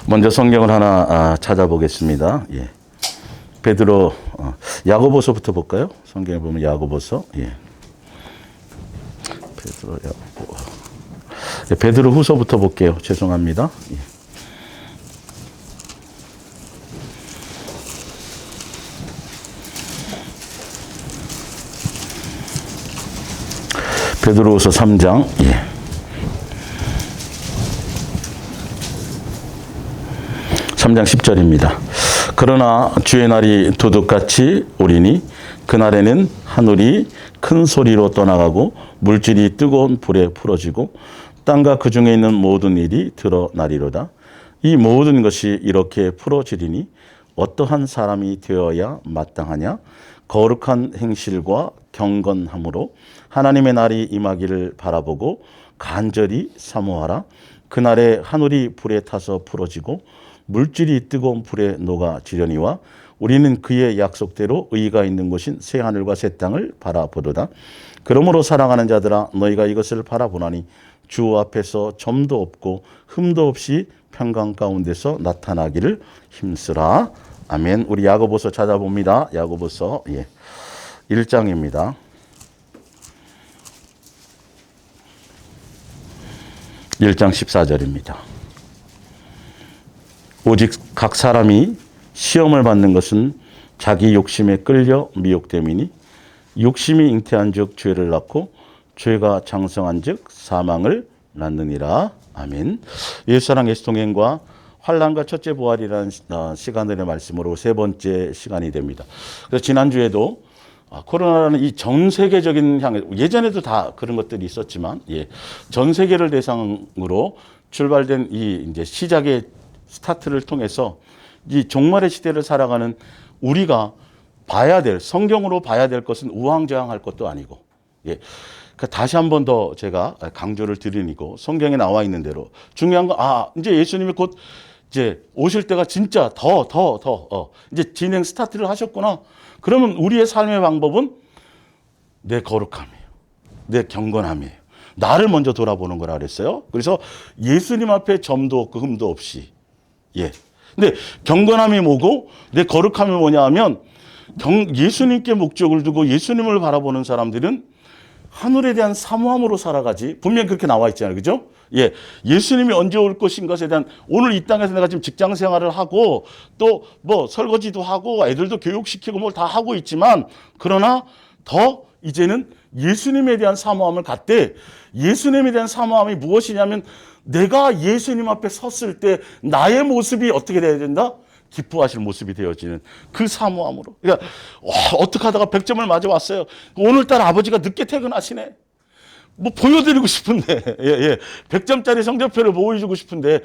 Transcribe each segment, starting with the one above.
먼저 성경을 하나 찾아보겠습니다. 예. 베드로 야고보서부터 볼까요? 성경에 보면 야고보서. 예. 베드로 야고보. 예, 베드로 후서부터 볼게요. 죄송합니다. 예. 베드로후서 3장. 예. 3장 10절입니다. 그러나 주의 날이 도둑같이 오리니 그날에는 하늘이 큰 소리로 떠나가고 물질이 뜨거운 불에 풀어지고 땅과 그 중에 있는 모든 일이 드러나리로다. 이 모든 것이 이렇게 풀어지리니 어떠한 사람이 되어야 마땅하냐? 거룩한 행실과 경건함으로 하나님의 날이 임하기를 바라보고 간절히 사모하라. 그날에 하늘이 불에 타서 풀어지고 물질이 뜨거운 불에 녹아지려니와 우리는 그의 약속대로 의가 있는 곳인 새 하늘과 새 땅을 바라보도다. 그러므로 사랑하는 자들아 너희가 이것을 바라보나니 주 앞에서 점도 없고 흠도 없이 평강 가운데서 나타나기를 힘쓰라. 아멘. 우리 야고보서 찾아봅니다. 야고보서 1장입니다. (1장) 14절입니다. 오직 각 사람이 시험을 받는 것은 자기 욕심에 끌려 미혹됨이니 욕심이 잉태한 즉 죄를 낳고 죄가 장성한 즉 사망을 낳느니라. 아멘. 예수사랑 예수통행과 환난과 첫째 부활이라는 시간들의 말씀으로 세 번째 시간이 됩니다. 그래서 지난주에도 코로나라는 이 전 세계적인 예전에도 다 그런 것들이 있었지만 전 세계를 대상으로 출발된 이 이제 시작의 스타트를 통해서 이 종말의 시대를 살아가는 우리가 봐야 될, 성경으로 봐야 될 것은 우왕좌왕할 것도 아니고, 그러니까 다시 한 번 더 제가 강조를 드리고 성경에 나와 있는 대로 중요한 건 이제 예수님이 곧 이제 오실 때가 진짜 이제 진행 스타트를 하셨구나. 그러면 우리의 삶의 방법은 내 거룩함이에요. 내 경건함이에요. 나를 먼저 돌아보는 거라 그랬어요. 그래서 예수님 앞에 점도 없고 흠도 없이. 근데 경건함이 뭐고 내 거룩함이 뭐냐 하면 예수님께 목적을 두고 예수님을 바라보는 사람들은 하늘에 대한 사모함으로 살아가지. 분명히 그렇게 나와 있잖아요. 그죠? 예수님이 언제 올 것인 것에 대한 오늘 이 땅에서 내가 지금 직장 생활을 하고 또 뭐 설거지도 하고 애들도 교육시키고 뭘 다 하고 있지만 그러나 더 이제는 예수님에 대한 사모함을 갖되 예수님에 대한 사모함이 무엇이냐면 내가 예수님 앞에 섰을 때 나의 모습이 어떻게 돼야 된다? 기뻐하실 모습이 되어지는 그 사모함으로. 그러니까 어떻게 하다가 100점을 맞아 왔어요. 오늘따라 아버지가 늦게 퇴근하시네. 뭐 보여드리고 싶은데 100점짜리 성적표를 보여주고 싶은데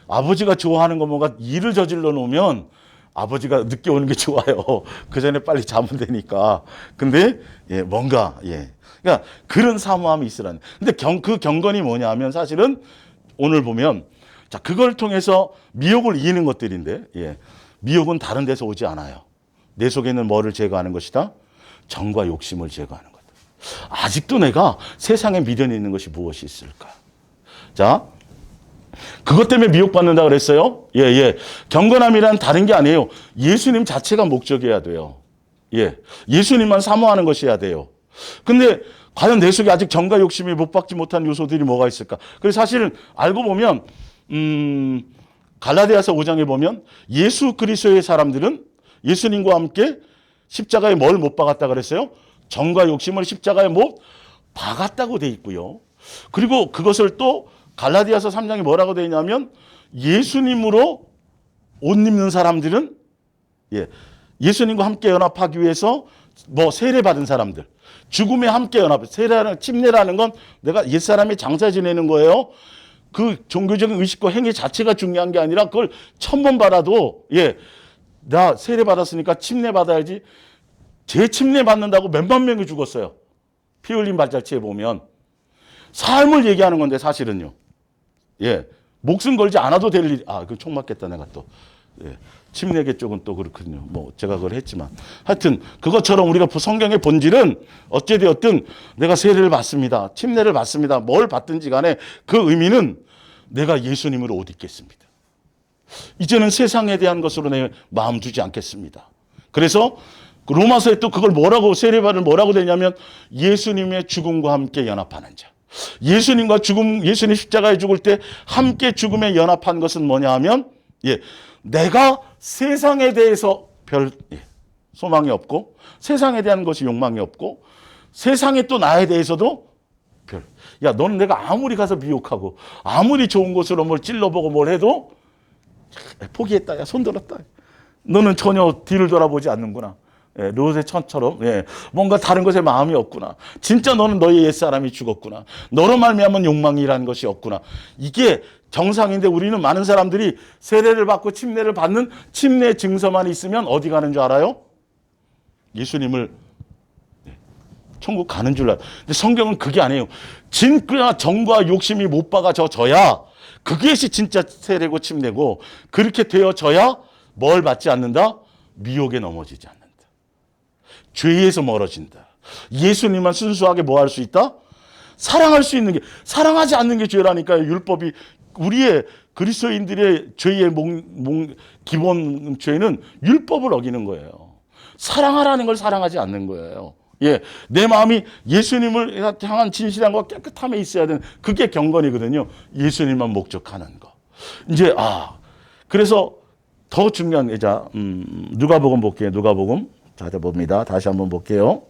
아버지가 좋아하는 거 뭔가 일을 저질러 놓으면 아버지가 늦게 오는 게 좋아요. 그 전에 빨리 자면 되니까. 근데 뭔가 그러니까 그런 사모함이 있으라는. 근데 그 경건이 뭐냐 하면 사실은 오늘 보면 자 그걸 통해서 미혹을 이기는 것들인데 미혹은 다른 데서 오지 않아요. 내 속에 있는 뭐를 제거하는 것이다? 정과 욕심을 제거하는 거다. 아직도 내가 세상에 미련이 있는 것이 무엇이 있을까? 자 그것 때문에 미혹받는다 그랬어요. 경건함이란 다른 게 아니에요. 예수님 자체가 목적이어야 돼요. 예수님만 사모하는 것이어야 돼요. 근데 과연 내 속에 아직 정과 욕심이 못 박지 못한 요소들이 뭐가 있을까? 그래서 사실은 알고 보면 갈라디아서 5장에 보면 예수 그리스도의 사람들은 예수님과 함께 십자가에 뭘 못 박았다 그랬어요? 정과 욕심을 십자가에 못 박았다고 돼 있고요. 그리고 그것을 또 갈라디아서 3장에 뭐라고 돼 있냐면 예수님으로 옷 입는 사람들은 예수님과 함께 연합하기 위해서 뭐 세례받은 사람들 죽음에 함께 연합 세례라는 침례라는 건 내가 옛사람이 장사 지내는 거예요. 그 종교적인 의식과 행위 자체가 중요한 게 아니라 그걸 천번 받아도 나 세례 받았으니까 침례 받아야지. 재침례 받는다고 몇만 명이 죽었어요. 피 흘린 발자취에 보면 삶을 얘기하는 건데 사실은요. 목숨 걸지 않아도 될 일. 그 총 맞겠다 내가 또. 침례계 쪽은 또 그렇거든요. 뭐 제가 그걸 했지만 하여튼 그것처럼 우리가 성경의 본질은 어찌되었든 내가 세례를 받습니다. 침례를 받습니다. 뭘 받든지 간에 그 의미는 내가 예수님으로 옷 입겠습니다. 이제는 세상에 대한 것으로 내 마음 두지 않겠습니다. 그래서 로마서에 또 그걸 뭐라고 세례받을 뭐라고 되냐면 예수님의 죽음과 함께 연합하는 자. 예수님과 예수님 십자가에 죽을 때 함께 죽음에 연합한 것은 뭐냐 하면 내가 세상에 대해서 소망이 없고 세상에 대한 것이 욕망이 없고 세상에 또 나에 대해서도 너는 내가 아무리 가서 미혹하고 아무리 좋은 곳으로 뭘 찔러보고 뭘 해도 포기했다. 야, 손 들었다. 너는 전혀 뒤를 돌아보지 않는구나. 롯의 처처럼 뭔가 다른 것에 마음이 없구나. 진짜 너는 너의 옛사람이 죽었구나. 너로 말미암은 욕망이라는 것이 없구나. 이게 정상인데 우리는 많은 사람들이 세례를 받고 침례를 받는 침례 증서만 있으면 어디 가는 줄 알아요? 예수님을 천국 가는 줄 알아요. 근데 성경은 그게 아니에요. 진짜 정과 욕심이 못 박아져야 그것이 진짜 세례고 침례고 그렇게 되어져야 뭘 받지 않는다? 미혹에 넘어지지 않는다. 죄에서 멀어진다. 예수님만 순수하게 뭐 할 수 있다? 사랑할 수 있는 게, 사랑하지 않는 게 죄라니까요. 율법이 우리의 그리스도인들의 죄의 기본 죄는 율법을 어기는 거예요. 사랑하라는 걸 사랑하지 않는 거예요. 내 마음이 예수님을 향한 진실함과 깨끗함에 있어야 되는 그게 경건이거든요. 예수님만 목적하는 거. 이제 그래서 더 중요한 게 누가복음 볼게요. 누가복음 찾아봅니다. 다시 한번 볼게요.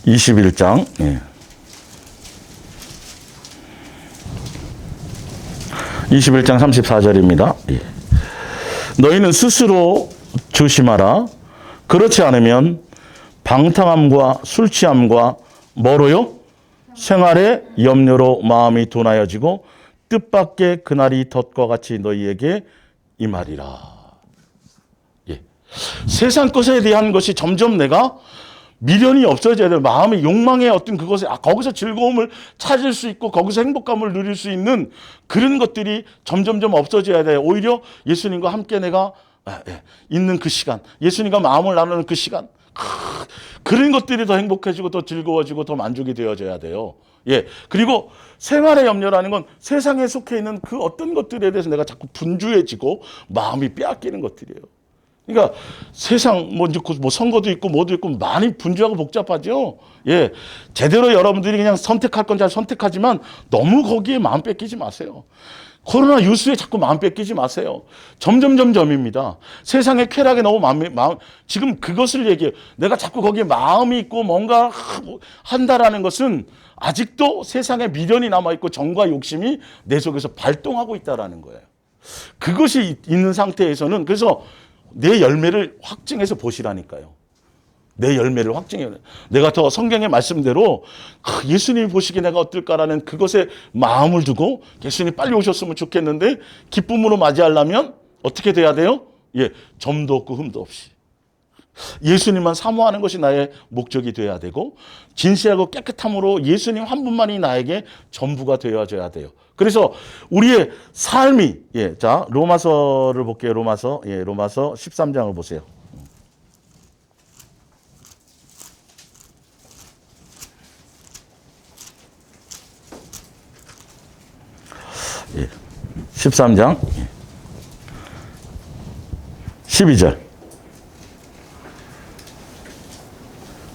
21장. 21장 34절입니다. 너희는 스스로 조심하라. 그렇지 않으면 방탕함과 술 취함과 뭐로요? 생활의 염려로 마음이 둔하여지고 뜻밖의 그날이 덫과 같이 너희에게 임하리라. 세상 것에 대한 것이 점점 내가 미련이 없어져야 돼요. 마음의 욕망의 어떤 그것에 거기서 즐거움을 찾을 수 있고 거기서 행복감을 누릴 수 있는 그런 것들이 점점점 없어져야 돼요. 오히려 예수님과 함께 내가 있는 그 시간, 예수님과 마음을 나누는 그 시간, 그런 것들이 더 행복해지고 더 즐거워지고 더 만족이 되어져야 돼요. 그리고 생활의 염려라는 건 세상에 속해 있는 그 어떤 것들에 대해서 내가 자꾸 분주해지고 마음이 빼앗기는 것들이에요. 그러니까 세상 뭐 선거도 있고 뭐도 있고 많이 분주하고 복잡하죠. 제대로 여러분들이 그냥 선택할 건 잘 선택하지만 너무 거기에 마음 뺏기지 마세요. 코로나 뉴스에 자꾸 마음 뺏기지 마세요. 점점점점입니다. 세상의 쾌락에 너무 마음 지금 그것을 얘기해요. 내가 자꾸 거기에 마음이 있고 뭔가 한다라는 것은 아직도 세상에 미련이 남아있고 정과 욕심이 내 속에서 발동하고 있다라는 거예요. 그것이 있는 상태에서는 그래서 내 열매를 확증해서 보시라니까요. 내 열매를 확증해요. 내가 더 성경의 말씀대로 예수님이 보시기에 내가 어떨까라는 그것에 마음을 두고 예수님이 빨리 오셨으면 좋겠는데 기쁨으로 맞이하려면 어떻게 돼야 돼요? 점도 없고 흠도 없이. 예수님만 사모하는 것이 나의 목적이 되어야 되고 진실하고 깨끗함으로 예수님 한 분만이 나에게 전부가 되어져야 돼요. 그래서 우리의 삶이 자 로마서를 볼게요. 로마서 13장을 보세요. 13장 12절.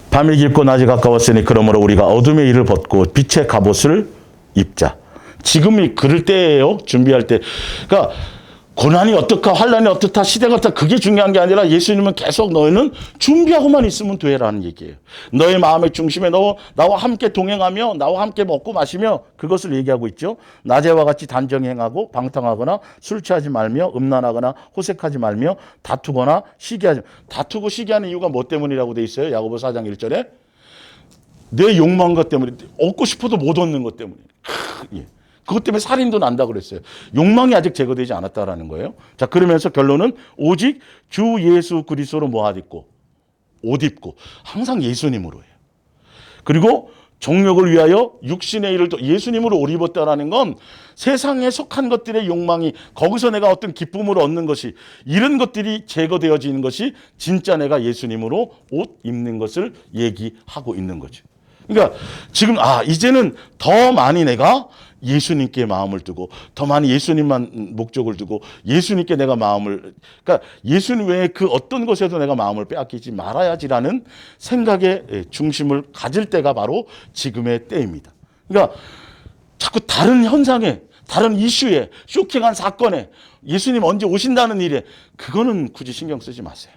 밤이 깊고 낮이 가까웠으니 그러므로 우리가 어둠의 일을 벗고 빛의 갑옷을 입자. 지금이 그럴 때예요. 준비할 때. 그러니까 고난이 어떻다, 환난이 어떻다, 시대가 어떻다 그게 중요한 게 아니라 예수님은 계속 너희는 준비하고만 있으면 돼라는 얘기예요. 너의 마음의 중심에 나와 함께 동행하며 나와 함께 먹고 마시며 그것을 얘기하고 있죠. 낮에와 같이 단정히 행하고 방탕하거나 술 취하지 말며 음란하거나 호색하지 말며 다투거나 시기하지 다투고 시기하는 이유가 뭐 때문이라고 돼 있어요. 야고보 4장 1절에 내 욕망과 때문에 얻고 싶어도 못 얻는 것 때문에. 그것 때문에 살인도 난다 그랬어요. 욕망이 아직 제거되지 않았다라는 거예요. 자, 그러면서 결론은 오직 주 예수 그리스도로 뭐 입고 옷 입고 항상 예수님으로 해요. 그리고 정욕을 위하여 육신의 일을 또 예수님으로 옷 입었다라는 건 세상에 속한 것들의 욕망이 거기서 내가 어떤 기쁨을 얻는 것이 이런 것들이 제거되어지는 것이 진짜 내가 예수님으로 옷 입는 것을 얘기하고 있는 거죠. 그러니까 지금 이제는 더 많이 내가 예수님께 마음을 두고 더 많이 예수님만 목적을 두고 예수님께 내가 마음을, 그러니까 예수님 외에 그 어떤 것에도 내가 마음을 빼앗기지 말아야지라는 생각의 중심을 가질 때가 바로 지금의 때입니다. 그러니까 자꾸 다른 현상에, 다른 이슈에, 쇼킹한 사건에, 예수님 언제 오신다는 일에, 그거는 굳이 신경 쓰지 마세요.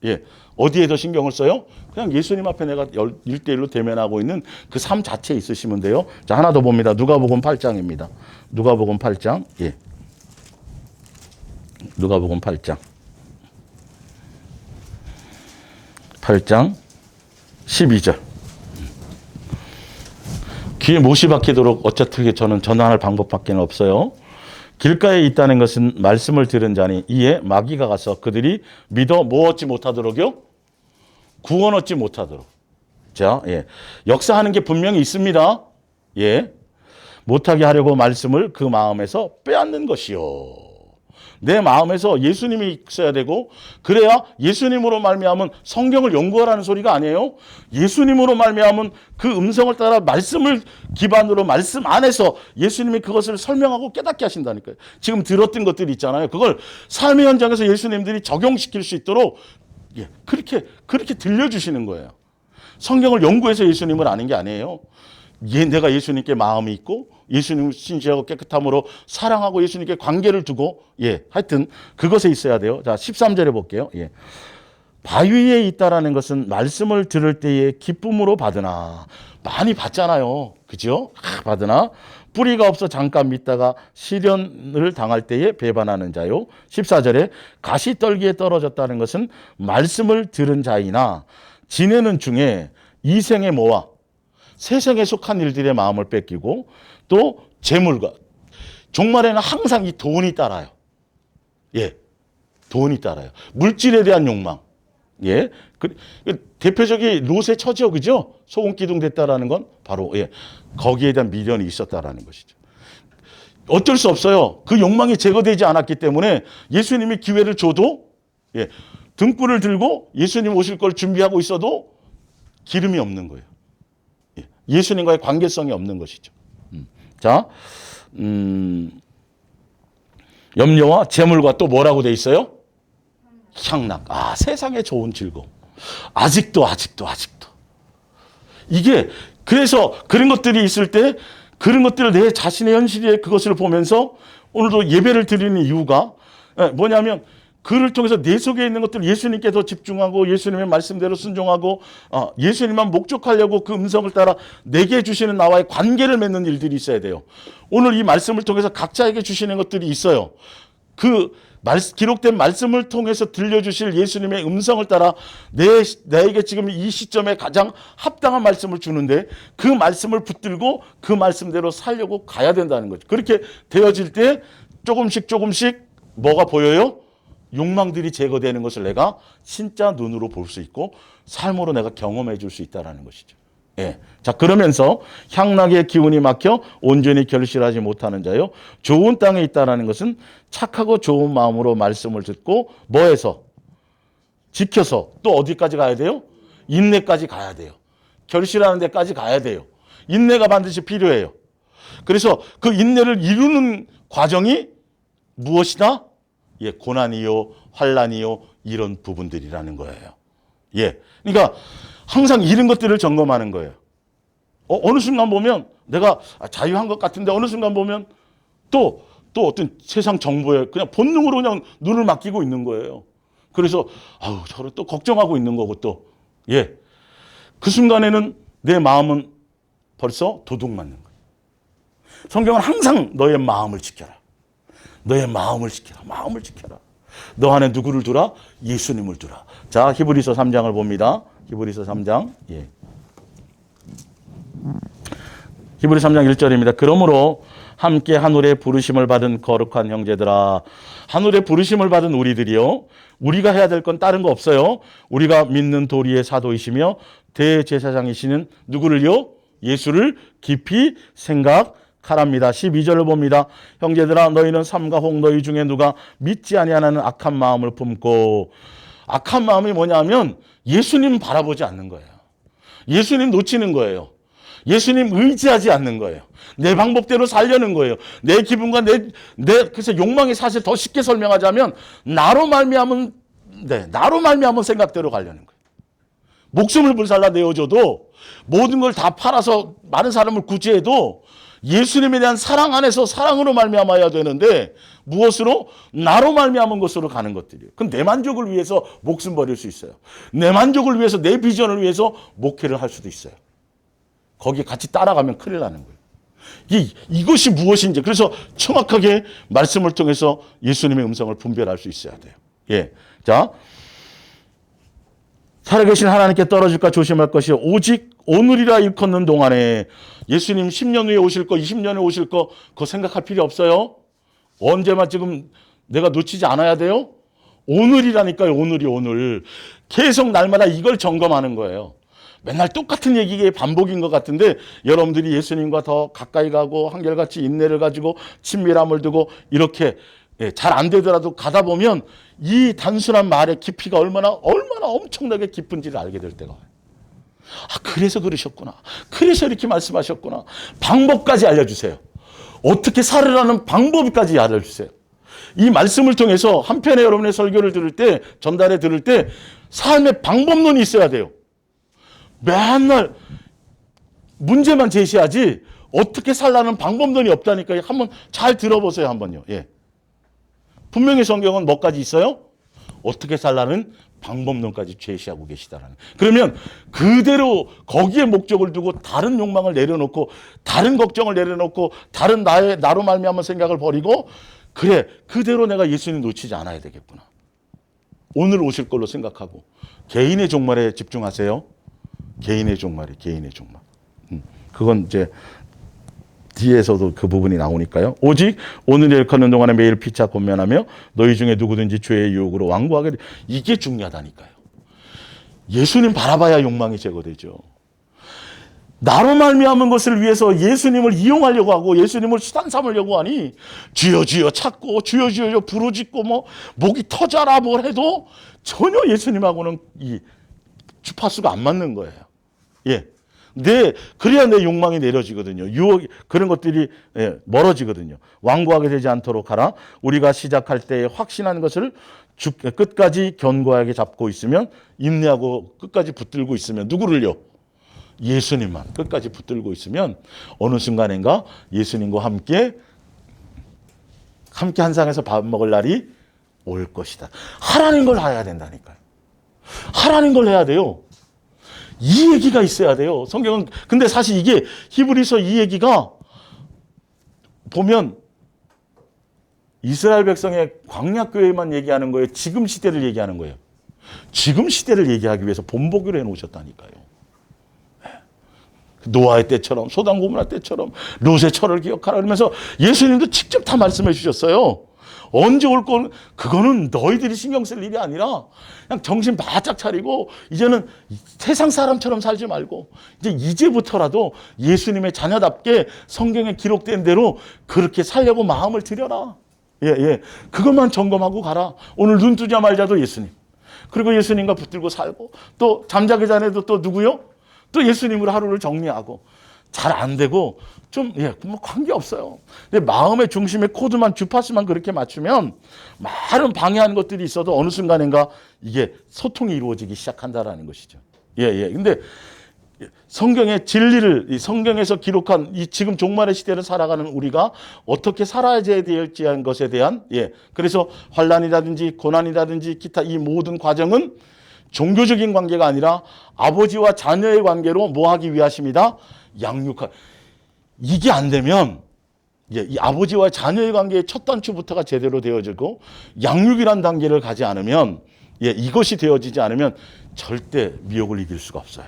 예. 어디에 더 신경을 써요? 그냥 예수님 앞에 내가 1대1로 대면하고 있는 그 삶 자체에 있으시면 돼요. 자, 하나 더 봅니다. 누가복음 8장입니다. 누가복음 8장. 예. 누가복음 8장. 8장 12절. 귀에 못이 박히도록 어떻게 저는 전환할 방법밖에 없어요. 길가에 있다는 것은 말씀을 들은 자니 이에 마귀가 가서 그들이 믿어 뭐 얻지 못하도록요? 구원 얻지 못하도록. 자, 예. 역사하는 게 분명히 있습니다. 예. 못하게 하려고 말씀을 그 마음에서 빼앗는 것이요. 내 마음에서 예수님이 있어야 되고, 그래야 예수님으로 말미암은 성경을 연구하라는 소리가 아니에요. 예수님으로 말미암은 그 음성을 따라 말씀을 기반으로 말씀 안에서 예수님이 그것을 설명하고 깨닫게 하신다니까요. 지금 들었던 것들이 있잖아요. 그걸 삶의 현장에서 예수님들이 적용시킬 수 있도록 그렇게 들려주시는 거예요. 성경을 연구해서 예수님을 아는 게 아니에요. 내가 예수님께 마음이 있고 예수님을 신실하고 깨끗함으로 사랑하고 예수님께 관계를 두고, 하여튼 그것에 있어야 돼요. 자, 13절에 볼게요. 바위에 있다라는 것은 말씀을 들을 때에 기쁨으로 받으나, 많이 받잖아요. 그죠? 받으나 뿌리가 없어 잠깐 믿다가 시련을 당할 때에 배반하는 자요. 14절에 가시떨기에 떨어졌다는 것은 말씀을 들은 자이나 지내는 중에 이 생의 뭐와 세상에 속한 일들의 마음을 뺏기고 또 재물과, 종말에는 항상 이 돈이 따라요. 돈이 따라요. 물질에 대한 욕망. 대표적인 롯의 처지요, 그죠? 소금 기둥 됐다라는 건 바로 거기에 대한 미련이 있었다라는 것이죠. 어쩔 수 없어요. 그 욕망이 제거되지 않았기 때문에 예수님이 기회를 줘도 등불을 들고 예수님 오실 걸 준비하고 있어도 기름이 없는 거예요. 예수님과의 관계성이 없는 것이죠. 자, 염려와 재물과 또 뭐라고 돼 있어요? 향락. 세상의 좋은 즐거움. 아직도. 이게, 그래서 그런 것들이 있을 때 그런 것들을 내 자신의 현실에 그것을 보면서 오늘도 예배를 드리는 이유가 뭐냐면, 그를 통해서 내 속에 있는 것들을 예수님께 더 집중하고 예수님의 말씀대로 순종하고 예수님만 목적하려고 그 음성을 따라 내게 주시는 나와의 관계를 맺는 일들이 있어야 돼요. 오늘 이 말씀을 통해서 각자에게 주시는 것들이 있어요. 그 기록된 말씀을 통해서 들려주실 예수님의 음성을 따라 나에게 지금 이 시점에 가장 합당한 말씀을 주는데 그 말씀을 붙들고 그 말씀대로 살려고 가야 된다는 거죠. 그렇게 되어질 때 조금씩 뭐가 보여요? 욕망들이 제거되는 것을 내가 진짜 눈으로 볼 수 있고 삶으로 내가 경험해 줄 수 있다는 것이죠. 자, 그러면서 향락의 기운이 막혀 온전히 결실하지 못하는 자요. 좋은 땅에 있다는 것은 착하고 좋은 마음으로 말씀을 듣고 뭐해서? 지켜서 또 어디까지 가야 돼요? 인내까지 가야 돼요. 결실하는 데까지 가야 돼요. 인내가 반드시 필요해요. 그래서 그 인내를 이루는 과정이 무엇이다? 고난이요, 환난이요, 이런 부분들이라는 거예요. 그러니까 항상 이런 것들을 점검하는 거예요. 어느 순간 보면 내가 자유한 것 같은데 어느 순간 보면 또 어떤 세상 정보에 그냥 본능으로 그냥 눈을 맡기고 있는 거예요. 그래서 저를 또 걱정하고 있는 거고 또 그 순간에는 내 마음은 벌써 도둑 맞는 거예요. 성경은 항상 너의 마음을 지켜라. 너의 마음을 지켜라. 마음을 지켜라. 너 안에 누구를 두라? 예수님을 두라. 자, 히브리서 3장을 봅니다. 히브리서 3장. 히브리서 3장 1절입니다. 그러므로 함께 하늘의 부르심을 받은 거룩한 형제들아. 하늘의 부르심을 받은 우리들이요. 우리가 해야 될 건 다른 거 없어요. 우리가 믿는 도리의 사도이시며 대제사장이시는 누구를요? 예수를 깊이 생각하랍니다. 12절을 봅니다. 형제들아 너희는 삼가 홍 너희 중에 누가 믿지 아니하는 악한 마음을 품고, 악한 마음이 뭐냐면 예수님 바라보지 않는 거예요. 예수님 놓치는 거예요. 예수님 의지하지 않는 거예요. 내 방법대로 살려는 거예요. 내 기분과 그래서 욕망이 사실 더 쉽게 설명하자면 나로 말미암은 생각대로 가려는 거예요. 목숨을 불살라 내어줘도 모든 걸 다 팔아서 많은 사람을 구제해도 예수님에 대한 사랑 안에서 사랑으로 말미암아야 되는데 무엇으로? 나로 말미암은 것으로 가는 것들이에요. 그럼 내 만족을 위해서 목숨 버릴 수 있어요. 내 만족을 위해서 내 비전을 위해서 목회를 할 수도 있어요. 거기에 같이 따라가면 큰일 나는 거예요. 이것이 무엇인지 그래서 정확하게 말씀을 통해서 예수님의 음성을 분별할 수 있어야 돼요. 예, 자 살아계신 하나님께 떨어질까 조심할 것이 오직 오늘이라 일컫는 동안에 예수님 10년 후에 오실 거 20년에 오실 거 그거 생각할 필요 없어요. 언제만 지금 내가 놓치지 않아야 돼요. 오늘이라니까요. 오늘 계속 날마다 이걸 점검하는 거예요. 맨날 똑같은 얘기의 반복인 것 같은데 여러분들이 예수님과 더 가까이 가고 한결같이 인내를 가지고 친밀함을 두고 이렇게 잘 안 되더라도 가다 보면 이 단순한 말의 깊이가 얼마나 엄청나게 깊은지를 알게 될 때가 와요. 아, 그래서 그러셨구나. 그래서 이렇게 말씀하셨구나. 방법까지 알려주세요. 어떻게 살으라는 방법까지 알려주세요. 이 말씀을 통해서 한편에 여러분의 설교를 들을 때, 전달에 들을 때 삶의 방법론이 있어야 돼요. 맨날 문제만 제시하지 어떻게 살라는 방법론이 없다니까요. 한번 잘 들어보세요. 한번요. 예. 분명히 성경은 뭐까지 있어요? 어떻게 살라는 방법론까지 제시하고 계시다라는. 그러면 그대로 거기에 목적을 두고 다른 욕망을 내려놓고 다른 걱정을 내려놓고 다른 나로 말미암은 생각을 버리고 그래 그대로 내가 예수님 놓치지 않아야 되겠구나. 오늘 오실 걸로 생각하고 개인의 종말에 집중하세요. 개인의 종말. 그건 이제 뒤에서도 그 부분이 나오니까요. 오직 오늘 일컫는 동안에 매일 피차 권면하며 너희 중에 누구든지 죄의 유혹으로 완고하게 이게 중요하다니까요. 예수님 바라봐야 욕망이 제거되죠. 나로 말미암은 것을 위해서 예수님을 이용하려고 하고 예수님을 수단 삼으려고 하니 주여 주여 찾고 주여 주여 부르짖고 뭐 목이 터져라 뭘 해도 전혀 예수님하고는 이 주파수가 안 맞는 거예요. 예. 그래야 내 욕망이 내려지거든요. 유혹, 그런 것들이 멀어지거든요. 완고하게 되지 않도록 하라. 우리가 시작할 때 확신한 것을 끝까지 견고하게 잡고 있으면, 인내하고 끝까지 붙들고 있으면, 누구를요? 예수님만 끝까지 붙들고 있으면, 어느 순간인가 예수님과 함께 한 상에서 밥 먹을 날이 올 것이다. 하라는 걸 해야 된다니까요. 하라는 걸 해야 돼요. 이 얘기가 있어야 돼요. 성경은. 근데 사실 이게 히브리서 이 얘기가 보면 이스라엘 백성의 광야교회만 얘기하는 거예요. 지금 시대를 얘기하는 거예요. 지금 시대를 얘기하기 위해서 본보기로 해놓으셨다니까요. 노아의 때처럼, 소돔 고모라 때처럼 롯의 철을 기억하라 그러면서 예수님도 직접 다 말씀해 주셨어요. 언제 올 건, 그거는 너희들이 신경 쓸 일이 아니라 그냥 정신 바짝 차리고 이제는 세상 사람처럼 살지 말고 이제부터라도 예수님의 자녀답게 성경에 기록된 대로 그렇게 살려고 마음을 들여라. 예. 그것만 점검하고 가라. 오늘 눈 뜨자 말자도 예수님. 그리고 예수님과 붙들고 살고 또 잠자기 전에도 또 누구요? 또 예수님으로 하루를 정리하고 잘 안 되고 뭐 관계없어요. 근데 마음의 중심의 코드만 주파수만 그렇게 맞추면 많은 방해하는 것들이 있어도 어느 순간인가 이게 소통이 이루어지기 시작한다라는 것이죠. 예. 근데 성경의 진리를, 이 성경에서 기록한 이 지금 종말의 시대를 살아가는 우리가 어떻게 살아야 될지 하는 것에 대한, 그래서 환난이라든지 고난이라든지 기타 이 모든 과정은 종교적인 관계가 아니라 아버지와 자녀의 관계로 뭐 하기 위하십니다? 양육하. 이게 안 되면 이 아버지와 자녀의 관계의 첫 단추부터가 제대로 되어지고 양육이란 단계를 가지 않으면, 이것이 되어지지 않으면 절대 미혹을 이길 수가 없어요.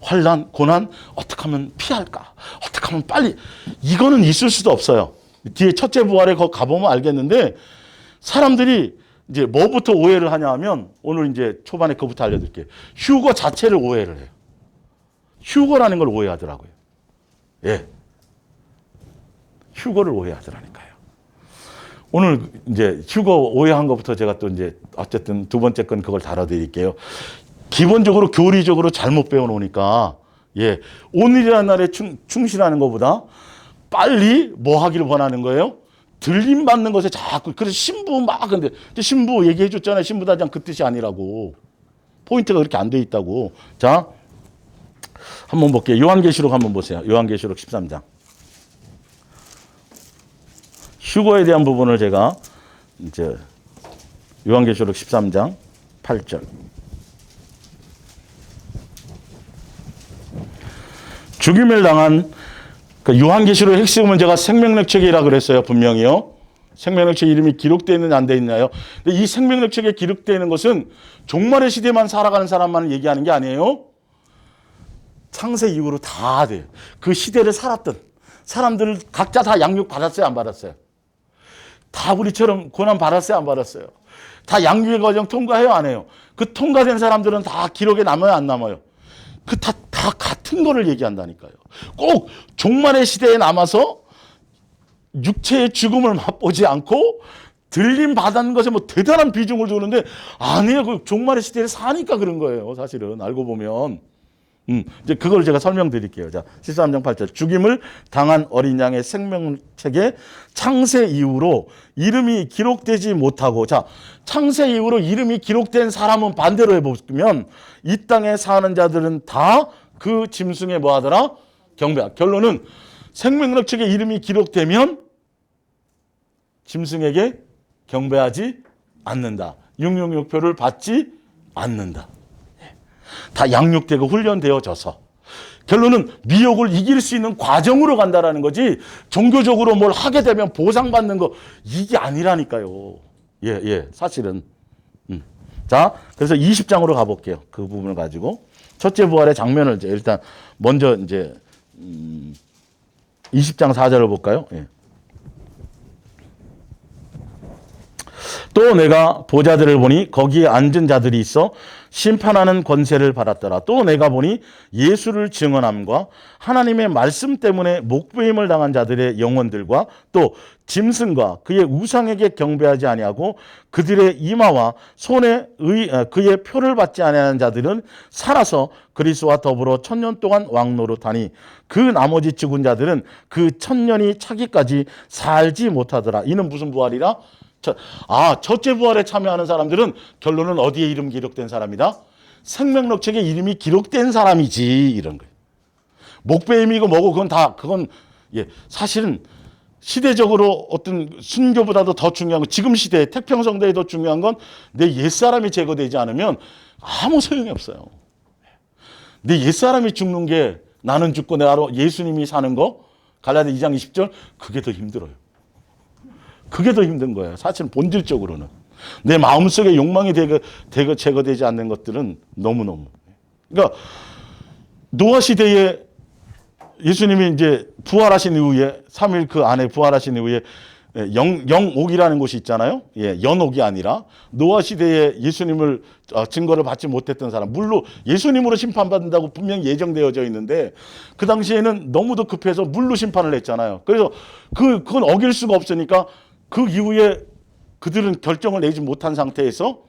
환난, 고난 어떻게 하면 피할까? 어떻게 하면 빨리, 이거는 있을 수도 없어요. 뒤에 첫째 부활에 거 가보면 알겠는데 사람들이 이제 뭐부터 오해를 하냐 하면, 오늘 이제 초반에 그부터 알려드릴게요. 휴거 자체를 오해를 해요. 휴거라는 걸 오해하더라고요. 휴거를 오해하더라니까요. 오늘 이제 휴거 오해한 것부터 제가 또 이제 어쨌든 두 번째 건 그걸 다뤄드릴게요. 기본적으로 교리적으로 잘못 배워놓으니까 예. 오늘이라는 날에 충실하는 것보다 빨리 뭐 하기를 원하는 거예요? 들림 받는 것에 자꾸. 그래서 신부 막 근데 신부 얘기해 줬잖아요. 신부단장 그 뜻이 아니라고. 포인트가 그렇게 안 돼 있다고. 자, 한번 볼게요. 요한계시록 한번 보세요. 요한계시록 13장. 휴거에 대한 부분을 제가 이제 요한계시록 13장 8절. 죽임을 당한 그 요한계시록 핵심은 제가 생명력책이라 그랬어요. 분명히요. 생명력책 이름이 기록되어 있느냐 안 되어 있나요? 근데 이 생명력책에 기록되어 있는 것은 종말의 시대만 살아가는 사람만을 얘기하는 게 아니에요. 창세 이후로 다 돼요. 그 시대를 살았던 사람들 각자 다 양육 받았어요? 안 받았어요? 다 우리처럼 고난 받았어요? 안 받았어요? 다 양육의 과정 통과해요? 안 해요? 그 통과된 사람들은 다 기록에 남아요? 안 남아요? 그 다 같은 거를 얘기한다니까요. 꼭 종말의 시대에 남아서 육체의 죽음을 맛보지 않고 들림 받은 것에 뭐 대단한 비중을 두는데 아니에요. 그 종말의 시대에 사니까 그런 거예요. 사실은 알고 보면. 이제 그걸 제가 설명드릴게요. 자, 13장 8절. 죽임을 당한 어린 양의 생명책에 창세 이후로 이름이 기록되지 못하고, 자, 창세 이후로 이름이 기록된 사람은 반대로 해보면 이 땅에 사는 자들은 다 그 짐승에 뭐 하더라? 경배하. 결론은 생명책에 이름이 기록되면 짐승에게 경배하지 않는다. 666표를 받지 않는다. 다 양육되고 훈련되어져서 결론은 미혹을 이길 수 있는 과정으로 간다라는 거지 종교적으로 뭘 하게 되면 보상받는 거 이게 아니라니까요. 예, 사실은. 자, 그래서 20장으로 가볼게요. 그 부분을 가지고 첫째 부활의 장면을 이제 일단 먼저 이제 20장 4절을 볼까요? 예. 또 내가 보좌들을 보니 거기에 앉은 자들이 있어 심판하는 권세를 받았더라. 또 내가 보니 예수를 증언함과 하나님의 말씀 때문에 목배임을 당한 자들의 영혼들과 또 짐승과 그의 우상에게 경배하지 아니하고 그들의 이마와 손에 그의 표를 받지 아니하는 자들은 살아서 그리스도와 더불어 1000년 동안 왕노릇하니 그 나머지 죽은 자들은 그 1000년이 차기까지 살지 못하더라. 이는 무슨 부활이라? 첫째 부활에 참여하는 사람들은 결론은 어디에 이름 기록된 사람이다? 생명록책에 이름이 기록된 사람이지, 이런 거예요. 목배임이고 뭐고 그건 예, 사실은 시대적으로 어떤 순교보다도 더 중요한 건 지금 시대에 태평성대에 더 중요한 건 내 옛사람이 제거되지 않으면 아무 소용이 없어요. 내 옛사람이 죽는 게 나는 죽고 내가 예수님이 사는 거 갈라디아 2장 20절 그게 더 힘들어요. 그게 더 힘든 거예요. 사실은 본질적으로는. 내 마음속에 욕망이 제거되지 않는 것들은 너무너무. 그러니까 노아 시대에 예수님이 이제 부활하신 이후에 3일 그 안에 부활하신 이후에 영옥이라는 곳이 있잖아요. 예, 연옥이 아니라 노아 시대에 예수님을 증거를 받지 못했던 사람, 물로 예수님으로 심판받는다고 분명히 예정되어져 있는데 그 당시에는 너무도 급해서 물로 심판을 했잖아요. 그래서 그건 어길 수가 없으니까 그 이후에 그들은 결정을 내지 못한 상태에서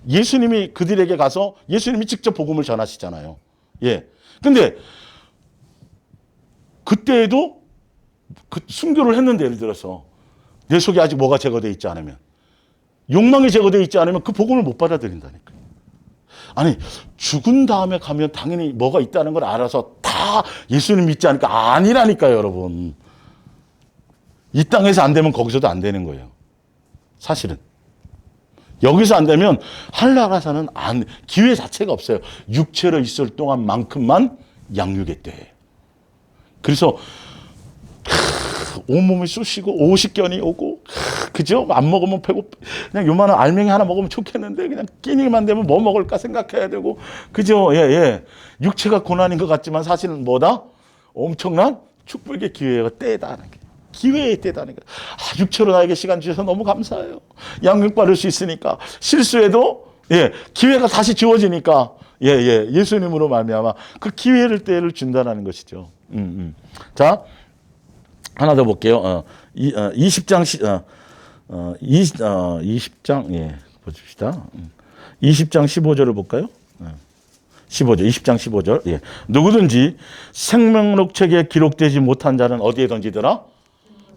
예수님이 그들에게 가서 예수님이 직접 복음을 전하시잖아요. 예. 근데 그때에도 순교를 했는데 예를 들어서 내 속에 아직 뭐가 제거되어 있지 않으면 욕망이 제거되어 있지 않으면 그 복음을 못 받아들인다니까요. 아니 죽은 다음에 가면 당연히 뭐가 있다는 걸 알아서 다 예수님 믿지 않을까? 아니라니까요, 여러분. 이 땅에서 안 되면 거기서도 안 되는 거예요. 사실은. 여기서 안 되면 하늘나라에서는 기회 자체가 없어요. 육체로 있을 동안만큼만 양육했대. 그래서 온몸이 쑤시고 50견이 오고 그죠? 안 먹으면 배고파. 그냥 요만한 알맹이 하나 먹으면 좋겠는데 그냥 끼니만 되면 뭐 먹을까 생각해야 되고 그죠? 예. 육체가 고난인 것 같지만 사실은 뭐다? 엄청난 축복의 기회가 때다는 게. 기회의 때다는 거예요. 육체로 나에게 시간 주셔서 너무 감사해요. 양육받을 수 있으니까. 실수해도 기회가 다시 주어지니까 예수님으로 말미암아 그 때를 준다는 것이죠. 자, 하나 더 볼게요. 20장 20장 보십시다. 20장 15절을 볼까요? 15절, 20장 15절. 예. 누구든지 생명록 책에 기록되지 못한 자는 어디에 던지더라?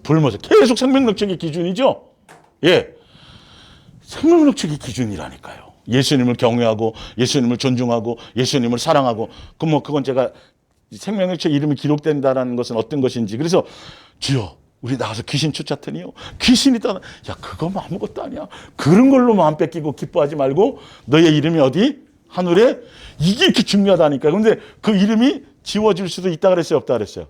불못에. 계속 생명록 책의 기준이죠? 예. 생명록 책의 기준이라니까요. 예수님을 경외하고, 예수님을 존중하고, 예수님을 사랑하고, 그건 제가 생명록 책 이름이 기록된다는 것은 어떤 것인지. 그래서 주여, 우리 나가서 귀신 쫓았더니요. 귀신이 떠나. 야, 그거 뭐 아무것도 아니야. 그런 걸로 마음 뺏기고 기뻐하지 말고 너의 이름이 어디? 하늘에. 이게 이렇게 중요하다니까요. 그런데 그 이름이 지워질 수도 있다 그랬어요? 없다 그랬어요?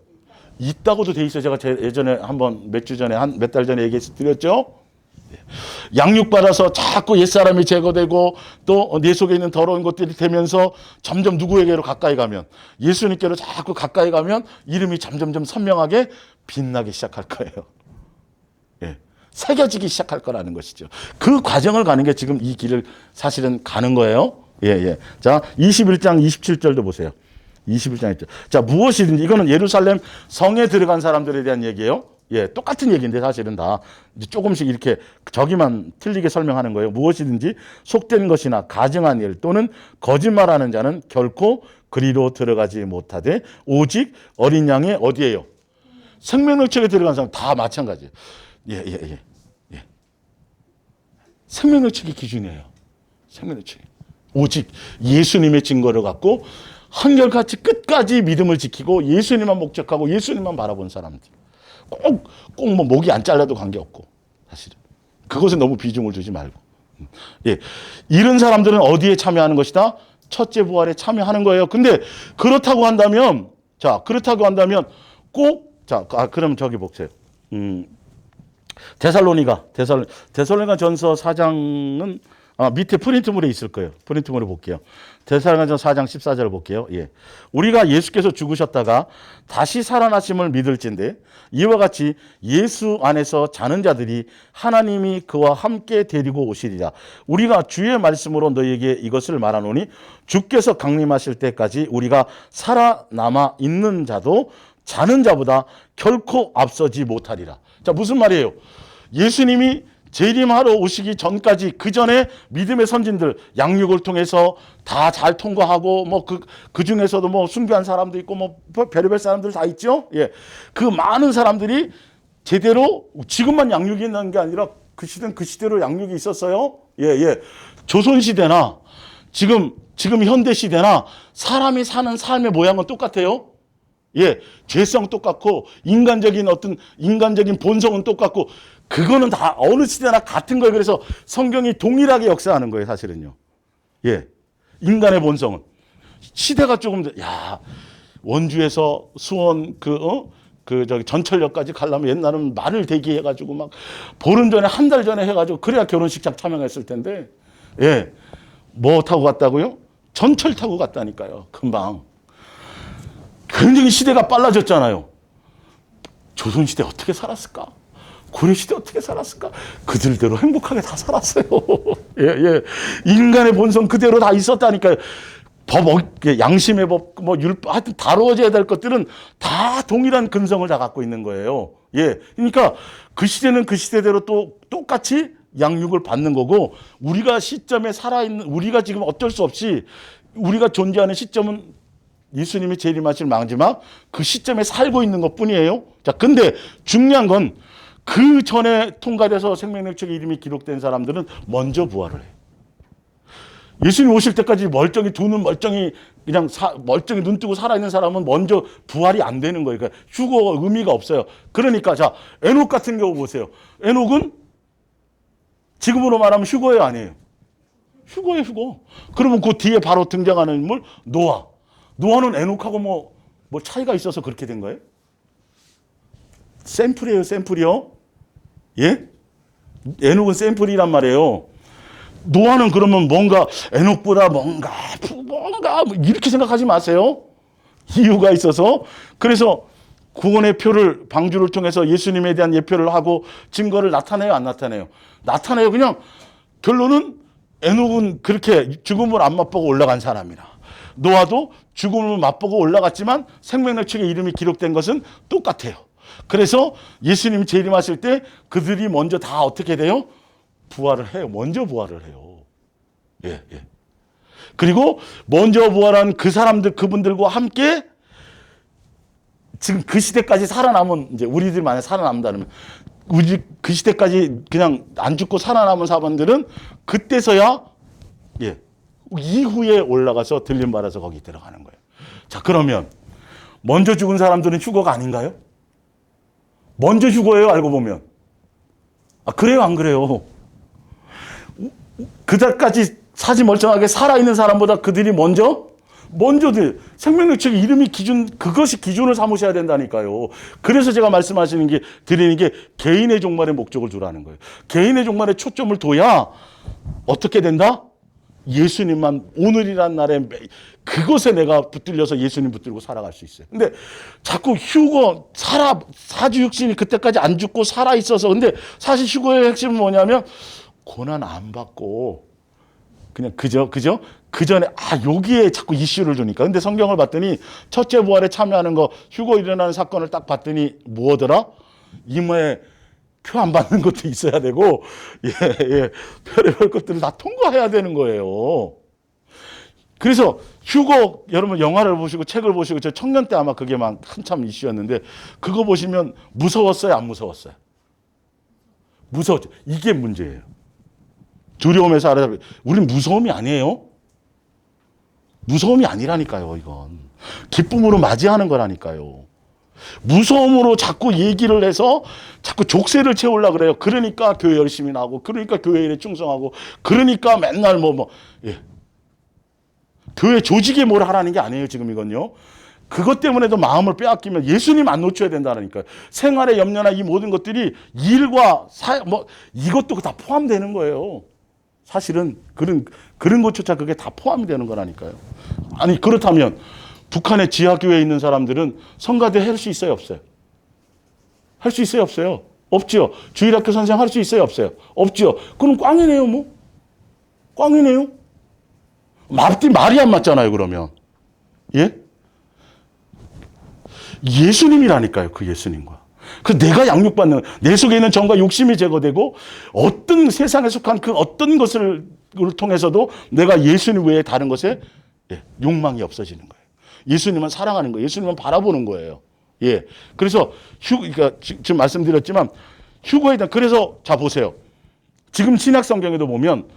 있다고도 돼 있어요. 제가 예전에 한번 몇 주 전에, 몇 달 전에 얘기해서 드렸죠? 양육받아서 자꾸 옛사람이 제거되고 또 내 속에 있는 더러운 것들이 되면서 점점 누구에게로 가까이 가면, 예수님께로 자꾸 가까이 가면 이름이 점점점 선명하게 빛나기 시작할 거예요. 예. 새겨지기 시작할 거라는 것이죠. 그 과정을 가는 게 지금 이 길을 사실은 가는 거예요. 예, 예. 자, 21장 27절도 보세요. 21장 27절. 자, 무엇이든지, 이거는 예루살렘 성에 들어간 사람들에 대한 얘기예요. 예, 똑같은 얘기인데 사실은 다 이제 조금씩 이렇게 저기만 틀리게 설명하는 거예요. 무엇이든지 속된 것이나 가증한 일 또는 거짓말하는 자는 결코 그리로 들어가지 못하되 오직 어린 양의 어디예요? 생명록 책에 들어간 사람 다 마찬가지예요. 예, 예, 예, 예. 생명록 책의 기준이에요. 생명록 책. 오직 예수님의 증거를 갖고 한결같이 끝까지 믿음을 지키고 예수님만 목적하고 예수님만 바라본 사람들. 꼭 뭐 목이 안 잘라도 관계없고, 사실은. 그것에 너무 비중을 두지 말고. 예. 이런 사람들은 어디에 참여하는 것이다? 첫째 부활에 참여하는 거예요. 근데 그렇다고 한다면, 그럼 저기 보세요. 데살로니가 전서 4장은 밑에 프린트물에 있을 거예요. 프린트물에 볼게요. 데살로니가전서 4장 14절을 볼게요. 예. 우리가 예수께서 죽으셨다가 다시 살아나심을 믿을진데 이와 같이 예수 안에서 자는 자들이 하나님이 그와 함께 데리고 오시리라. 우리가 주의 말씀으로 너희에게 이것을 말하노니 주께서 강림하실 때까지 우리가 살아남아 있는 자도 자는 자보다 결코 앞서지 못하리라. 자, 무슨 말이에요? 예수님이 재림하러 오시기 전까지 그 전에 믿음의 선진들 양육을 통해서 다 잘 통과하고 그 중에서도 순교한 사람도 있고 별의별 사람들 다 있죠. 예. 그 많은 사람들이 제대로 지금만 양육이 있는 게 아니라 그 시대는 그 시대로 양육이 있었어요. 예, 예. 조선 시대나 지금 현대 시대나 사람이 사는 삶의 모양은 똑같아요. 예. 죄성 똑같고 인간적인 본성은 똑같고 그거는 다 어느 시대나 같은 거예요. 그래서 성경이 동일하게 역사하는 거예요, 사실은요. 예. 인간의 본성은. 시대가 조금, 원주에서 수원 전철역까지 가려면 옛날은 말을 대기해가지고 막 보름 전에, 한 달 전에 해가지고 그래야 결혼식장 참여했을 텐데, 예. 뭐 타고 갔다고요? 전철 타고 갔다니까요. 금방. 굉장히 시대가 빨라졌잖아요. 조선시대 어떻게 살았을까? 고려시대 어떻게 살았을까? 그들대로 행복하게 다 살았어요. 예, 예. 인간의 본성 그대로 다 있었다니까요. 양심의 법, 율법, 하여튼 다루어져야 될 것들은 다 동일한 근성을 다 갖고 있는 거예요. 예. 그러니까 그 시대는 그 시대대로 또 똑같이 양육을 받는 거고, 우리가 시점에 살아있는, 우리가 지금 어쩔 수 없이 우리가 존재하는 시점은 예수님이 재림하실 마지막 그 시점에 살고 있는 것 뿐이에요. 자, 근데 중요한 건 그 전에 통과돼서 생명록 책에 이름이 기록된 사람들은 먼저 부활을 해요. 예수님 오실 때까지 멀쩡히 두 눈 멀쩡히 그냥 멀쩡히 눈 뜨고 살아있는 사람은 먼저 부활이 안 되는 거예요. 그러니까 휴거가 의미가 없어요. 그러니까 자, 에녹 같은 경우 보세요. 에녹은 지금으로 말하면 휴거예요, 아니에요? 휴거예요, 휴거. 그러면 그 뒤에 바로 등장하는 인물 노아. 노아는 에녹하고 뭐 차이가 있어서 그렇게 된 거예요? 샘플이에요, 샘플이요. 예? 에녹은 샘플이란 말이에요. 노아는 그러면 뭔가 에녹보다 뭔가 이렇게 생각하지 마세요. 이유가 있어서. 그래서 구원의 표를, 방주를 통해서 예수님에 대한 예표를 하고 증거를 나타내요, 안 나타내요? 나타내요. 그냥 결론은 에녹은 그렇게 죽음을 안 맛보고 올라간 사람이라, 노아도 죽음을 맛보고 올라갔지만 생명록 책에 이름이 기록된 것은 똑같아요. 그래서 예수님이 재림하실 때 그들이 먼저 다 어떻게 돼요? 부활을 해요. 먼저 부활을 해요. 예, 예. 그리고 먼저 부활한 그 사람들, 그분들과 함께 지금 그 시대까지 살아남은, 이제 우리들 만약에 살아남는다면, 우리 그 시대까지 그냥 안 죽고 살아남은 사람들은 그때서야, 예, 이후에 올라가서 들림 받아서 거기 들어가는 거예요. 자, 그러면 먼저 죽은 사람들은 휴거가 아닌가요? 먼저 휴거예요, 알고 보면. 아, 그래요, 안 그래요? 그날까지 사지 멀쩡하게 살아있는 사람보다 그들이 먼저들 생명력 책 이름이 기준, 그것이 기준을 삼으셔야 된다니까요. 그래서 제가 말씀하시는 게, 드리는 게 개인의 종말의 목적을 두라는 거예요. 개인의 종말에 초점을 둬야 어떻게 된다? 예수님만 오늘이란 날에 그것에 내가 붙들려서 예수님 붙들고 살아갈 수 있어요. 근데 자꾸 휴거, 사주육신이 그때까지 안 죽고 살아있어서, 근데 사실 휴거의 핵심은 뭐냐면 고난 안 받고 그냥 그저 그 전에 여기에 자꾸 이슈를 주니까. 근데 성경을 봤더니 첫째 부활에 참여하는 거, 휴거 일어나는 사건을 딱 봤더니 뭐더라? 이마에 표 안 받는 것도 있어야 되고, 별의별 것들을 다 통과해야 되는 거예요. 그래서 휴거, 여러분 영화를 보시고 책을 보시고, 저 청년 때 아마 그게 막 한참 이슈였는데, 그거 보시면 무서웠어요, 안 무서웠어요? 무서웠죠. 이게 문제예요. 두려움에서 알아야, 우린 무서움이 아니에요. 무서움이 아니라니까요, 이건. 기쁨으로 맞이하는 거라니까요. 무서움으로 자꾸 얘기를 해서 자꾸 족쇄를 채우려고 그래요. 그러니까 교회 열심히 나오고, 그러니까 교회 일에 충성하고, 그러니까 맨날 교회 조직에 뭘 하라는 게 아니에요, 지금 이건요. 그것 때문에도 마음을 빼앗기면 예수님 안 놓쳐야 된다니까요. 생활의 염려나 이 모든 것들이 일과 이것도 다 포함되는 거예요. 사실은 그런 것조차 그게 다 포함이 되는 거라니까요. 아니, 그렇다면 북한의 지하교회에 있는 사람들은 성가대 할 수 있어요, 없어요? 할 수 있어요, 없어요? 없죠. 주일학교 선생 할 수 있어요, 없어요? 없죠. 그럼 꽝이네요, 뭐. 꽝이네요. 말이 안 맞잖아요, 그러면. 예? 예수님이라니까요, 그 예수님과. 그 내가 양육받는, 내 속에 있는 정과 욕심이 제거되고, 어떤 세상에 속한 그 어떤 것을 통해서도 내가 예수님 외에 다른 것에 욕망이 없어지는 거예요. 예수님만 사랑하는 거예요. 예수님만 바라보는 거예요. 예. 그래서 그러니까 지금 말씀드렸지만 휴거에 대한, 그래서 자 보세요. 지금 신약 성경에도 보면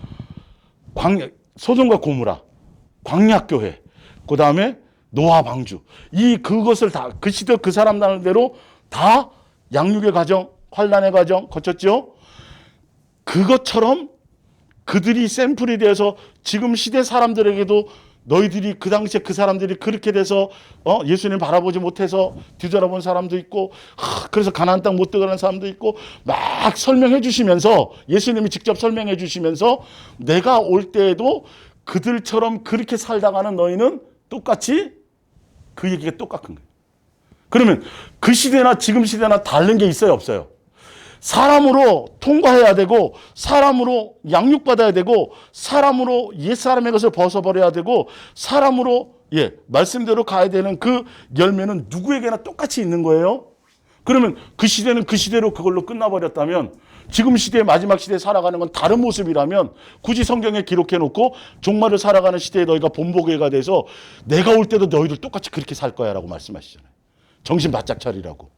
소돔과 고무라, 광약교회, 그 다음에 노아 방주, 그것을 다 그 시대 그 사람 나름대로 다 양육의 과정, 환난의 과정 거쳤죠. 그것처럼 그들이 샘플이 되어서 지금 시대 사람들에게도 너희들이 그 당시에 그 사람들이 그렇게 돼서 예수님 바라보지 못해서 뒤돌아본 사람도 있고, 그래서 가나안 땅 못 들어가는 사람도 있고, 막 설명해 주시면서, 예수님이 직접 설명해 주시면서 내가 올 때에도 그들처럼 그렇게 살다가는 너희는 똑같이, 그 얘기가 똑같은 거예요. 그러면 그 시대나 지금 시대나 다른 게 있어요, 없어요? 사람으로 통과해야 되고, 사람으로 양육받아야 되고, 사람으로 옛사람의 것을 벗어버려야 되고, 사람으로 말씀대로 가야 되는 그 열매는 누구에게나 똑같이 있는 거예요. 그러면 그 시대는 그 시대로 그걸로 끝나버렸다면, 지금 시대의 마지막 시대에 살아가는 건 다른 모습이라면 굳이 성경에 기록해놓고 종말을 살아가는 시대에 너희가 본보기가 돼서 내가 올 때도 너희들 똑같이 그렇게 살 거야 라고 말씀하시잖아요. 정신 바짝 차리라고.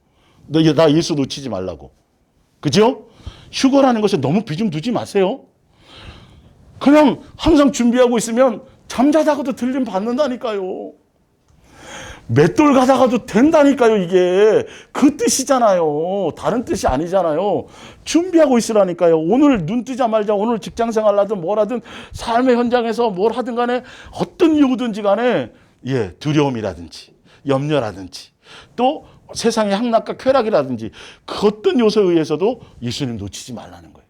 나 예수 놓치지 말라고. 그죠? 휴거라는 것에 너무 비중 두지 마세요. 그냥 항상 준비하고 있으면 잠자다가도 들림 받는다니까요. 맷돌 가다가도 된다니까요, 이게. 그 뜻이잖아요. 다른 뜻이 아니잖아요. 준비하고 있으라니까요. 오늘 눈 뜨자 말자, 오늘 직장 생활 하든 뭘 하든 삶의 현장에서 뭘 하든 간에 어떤 이유든지 간에 두려움이라든지 염려라든지 또 세상의 향락과 쾌락이라든지 그 어떤 요소에 의해서도 예수님 놓치지 말라는 거예요.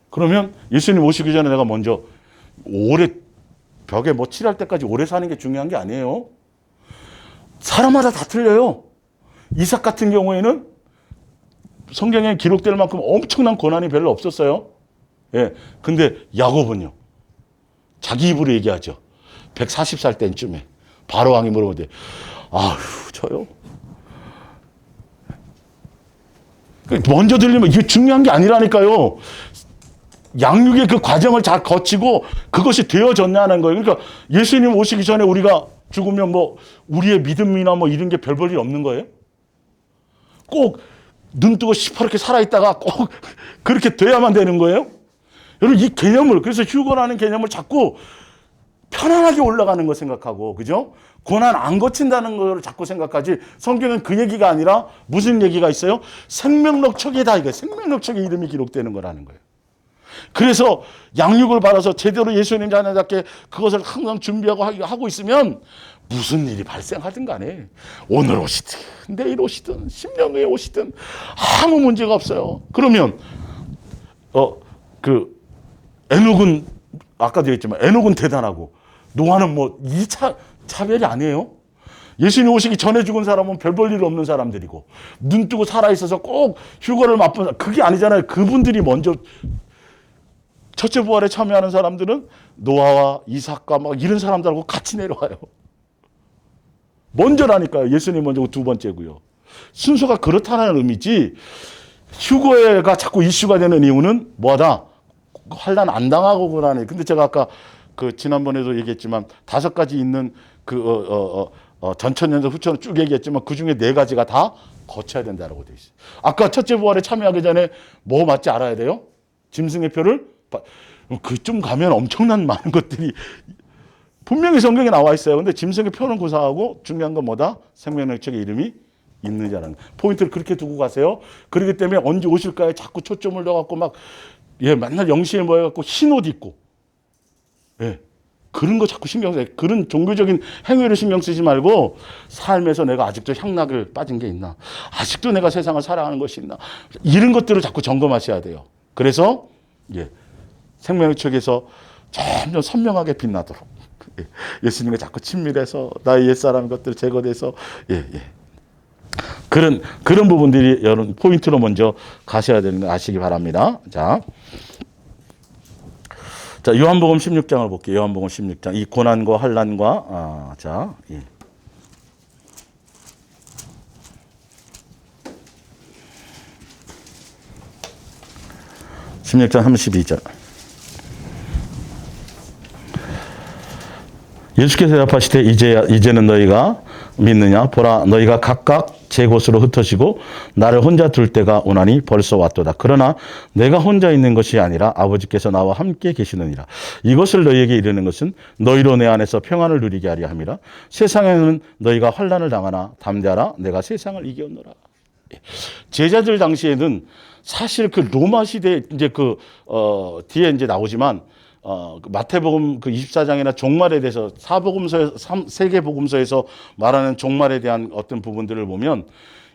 그러면 예수님 오시기 전에 내가 먼저 오래 벽에 칠할 때까지 오래 사는 게 중요한 게 아니에요. 사람마다 다 틀려요. 이삭 같은 경우에는 성경에 기록될 만큼 엄청난 고난이 별로 없었어요. 근데 야곱은요. 자기 입으로 얘기하죠. 140살 때쯤에 바로 왕이 물어보는데 저요? 먼저 들리면 이게 중요한 게 아니라니까요. 양육의 그 과정을 잘 거치고 그것이 되어졌냐는 거예요. 그러니까 예수님 오시기 전에 우리가 죽으면 뭐 우리의 믿음이나 뭐 이런 게 별 볼 일 없는 거예요? 꼭 눈 뜨고 시퍼렇게 살아있다가 꼭 그렇게 돼야만 되는 거예요? 여러분 이 개념을, 그래서 휴거라는 개념을 자꾸 편안하게 올라가는 거 생각하고, 그죠? 고난 안 거친다는 걸 자꾸 생각하지, 성경은 그 얘기가 아니라 무슨 얘기가 있어요? 생명록책에다 이거 생명록책에 이름이 기록되는 거라는 거예요. 그래서 양육을 받아서 제대로 예수님 자녀답게 그것을 항상 준비하고 하고 있으면 무슨 일이 발생하든 간에 오늘 오시든 내일 오시든 10년 후에 오시든 아무 문제가 없어요. 그러면 에녹은 아까도 얘기했지만 에녹은 대단하고 노아는 뭐 2차 차별이 아니에요. 예수님 오시기 전에 죽은 사람은 별 볼 일 없는 사람들이고 눈 뜨고 살아있어서 꼭 휴거를 맛본 사람, 그게 아니잖아요. 그분들이 먼저 첫째 부활에 참여하는 사람들은 노아와 이삭과 막 이런 사람들하고 같이 내려와요. 먼저라니까요. 예수님 먼저고 두 번째고요. 순서가 그렇다는 의미지, 휴거가 자꾸 이슈가 되는 이유는 뭐하다? 환난 안 당하고 그러네. 근데 제가 아까 지난번에도 얘기했지만 5가지 있는 전천년서 후천을 쭉 얘기했지만 그 중에 4가지가 다 거쳐야 된다고 돼 있어요. 아까 첫째 부활에 참여하기 전에 뭐 맞지 알아야 돼요? 짐승의 표를 그쯤 가면 엄청난 많은 것들이 분명히 성경에 나와 있어요. 근데 짐승의 표는 구사하고 중요한 건 뭐다? 생명책에 이름이 있는 자라는 포인트를 그렇게 두고 가세요. 그렇기 때문에 언제 오실까에 자꾸 초점을 넣어갖고 막 맨날 영시에 모여갖고 흰 옷 입고 그런 거 자꾸 신경 써요. 그런 종교적인 행위를 신경 쓰지 말고 삶에서 내가 아직도 향락을 빠진 게 있나? 아직도 내가 세상을 사랑하는 것이 있나? 이런 것들을 자꾸 점검하셔야 돼요. 그래서 생명의 책에서 점점 선명하게 빛나도록 예수님과 자꾸 친밀해서 나의 옛사람 것들 제거돼서 그런 부분들이 여러분 포인트로 먼저 가셔야 되는 거 아시기 바랍니다. 자, 요한복음 16장을 볼게요. 요한복음 16장. 이 고난과 환난과 16장 32절. 예수께서 대답하시되 이제는 너희가 믿느냐? 보라, 너희가 각각 제 곳으로 흩어지고 나를 혼자 둘 때가 오나니 벌써 왔도다. 그러나 내가 혼자 있는 것이 아니라 아버지께서 나와 함께 계시느니라. 이것을 너희에게 이르는 것은 너희로 내 안에서 평안을 누리게 하려 함이라. 세상에는 너희가 환난을 당하나 담대하라. 내가 세상을 이겼노라. 제자들 당시에는 사실 그 로마 시대 이제 뒤에 이제 나오지만 마태복음 24장이나 종말에 대해서 세계 복음서에서 말하는 종말에 대한 어떤 부분들을 보면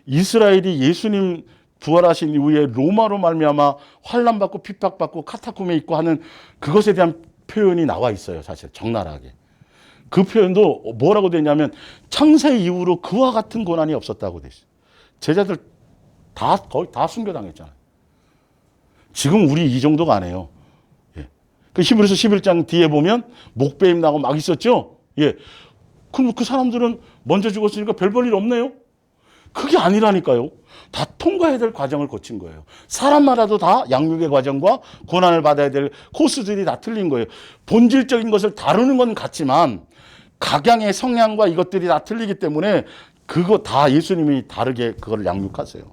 이스라엘이 예수님 부활하신 이후에 로마로 말미암아 환난받고 핍박받고 카타콤에 있고 하는 그것에 대한 표현이 나와 있어요. 사실 적나라하게. 그 표현도 뭐라고 되냐면 창세 이후로 그와 같은 고난이 없었다고 돼 있어요. 제자들 거의 다 순교당했잖아요. 지금 우리 이 정도가 아니에요. 그 히브리서 11장 뒤에 보면 목배임 나고 막 있었죠? 그럼 그 사람들은 먼저 죽었으니까 별 볼 일 없네요? 그게 아니라니까요. 다 통과해야 될 과정을 거친 거예요. 사람마다도 다 양육의 과정과 고난을 받아야 될 코스들이 다 틀린 거예요. 본질적인 것을 다루는 건 같지만 각양의 성향과 이것들이 다 틀리기 때문에 그거 다 예수님이 다르게 그걸 양육하세요.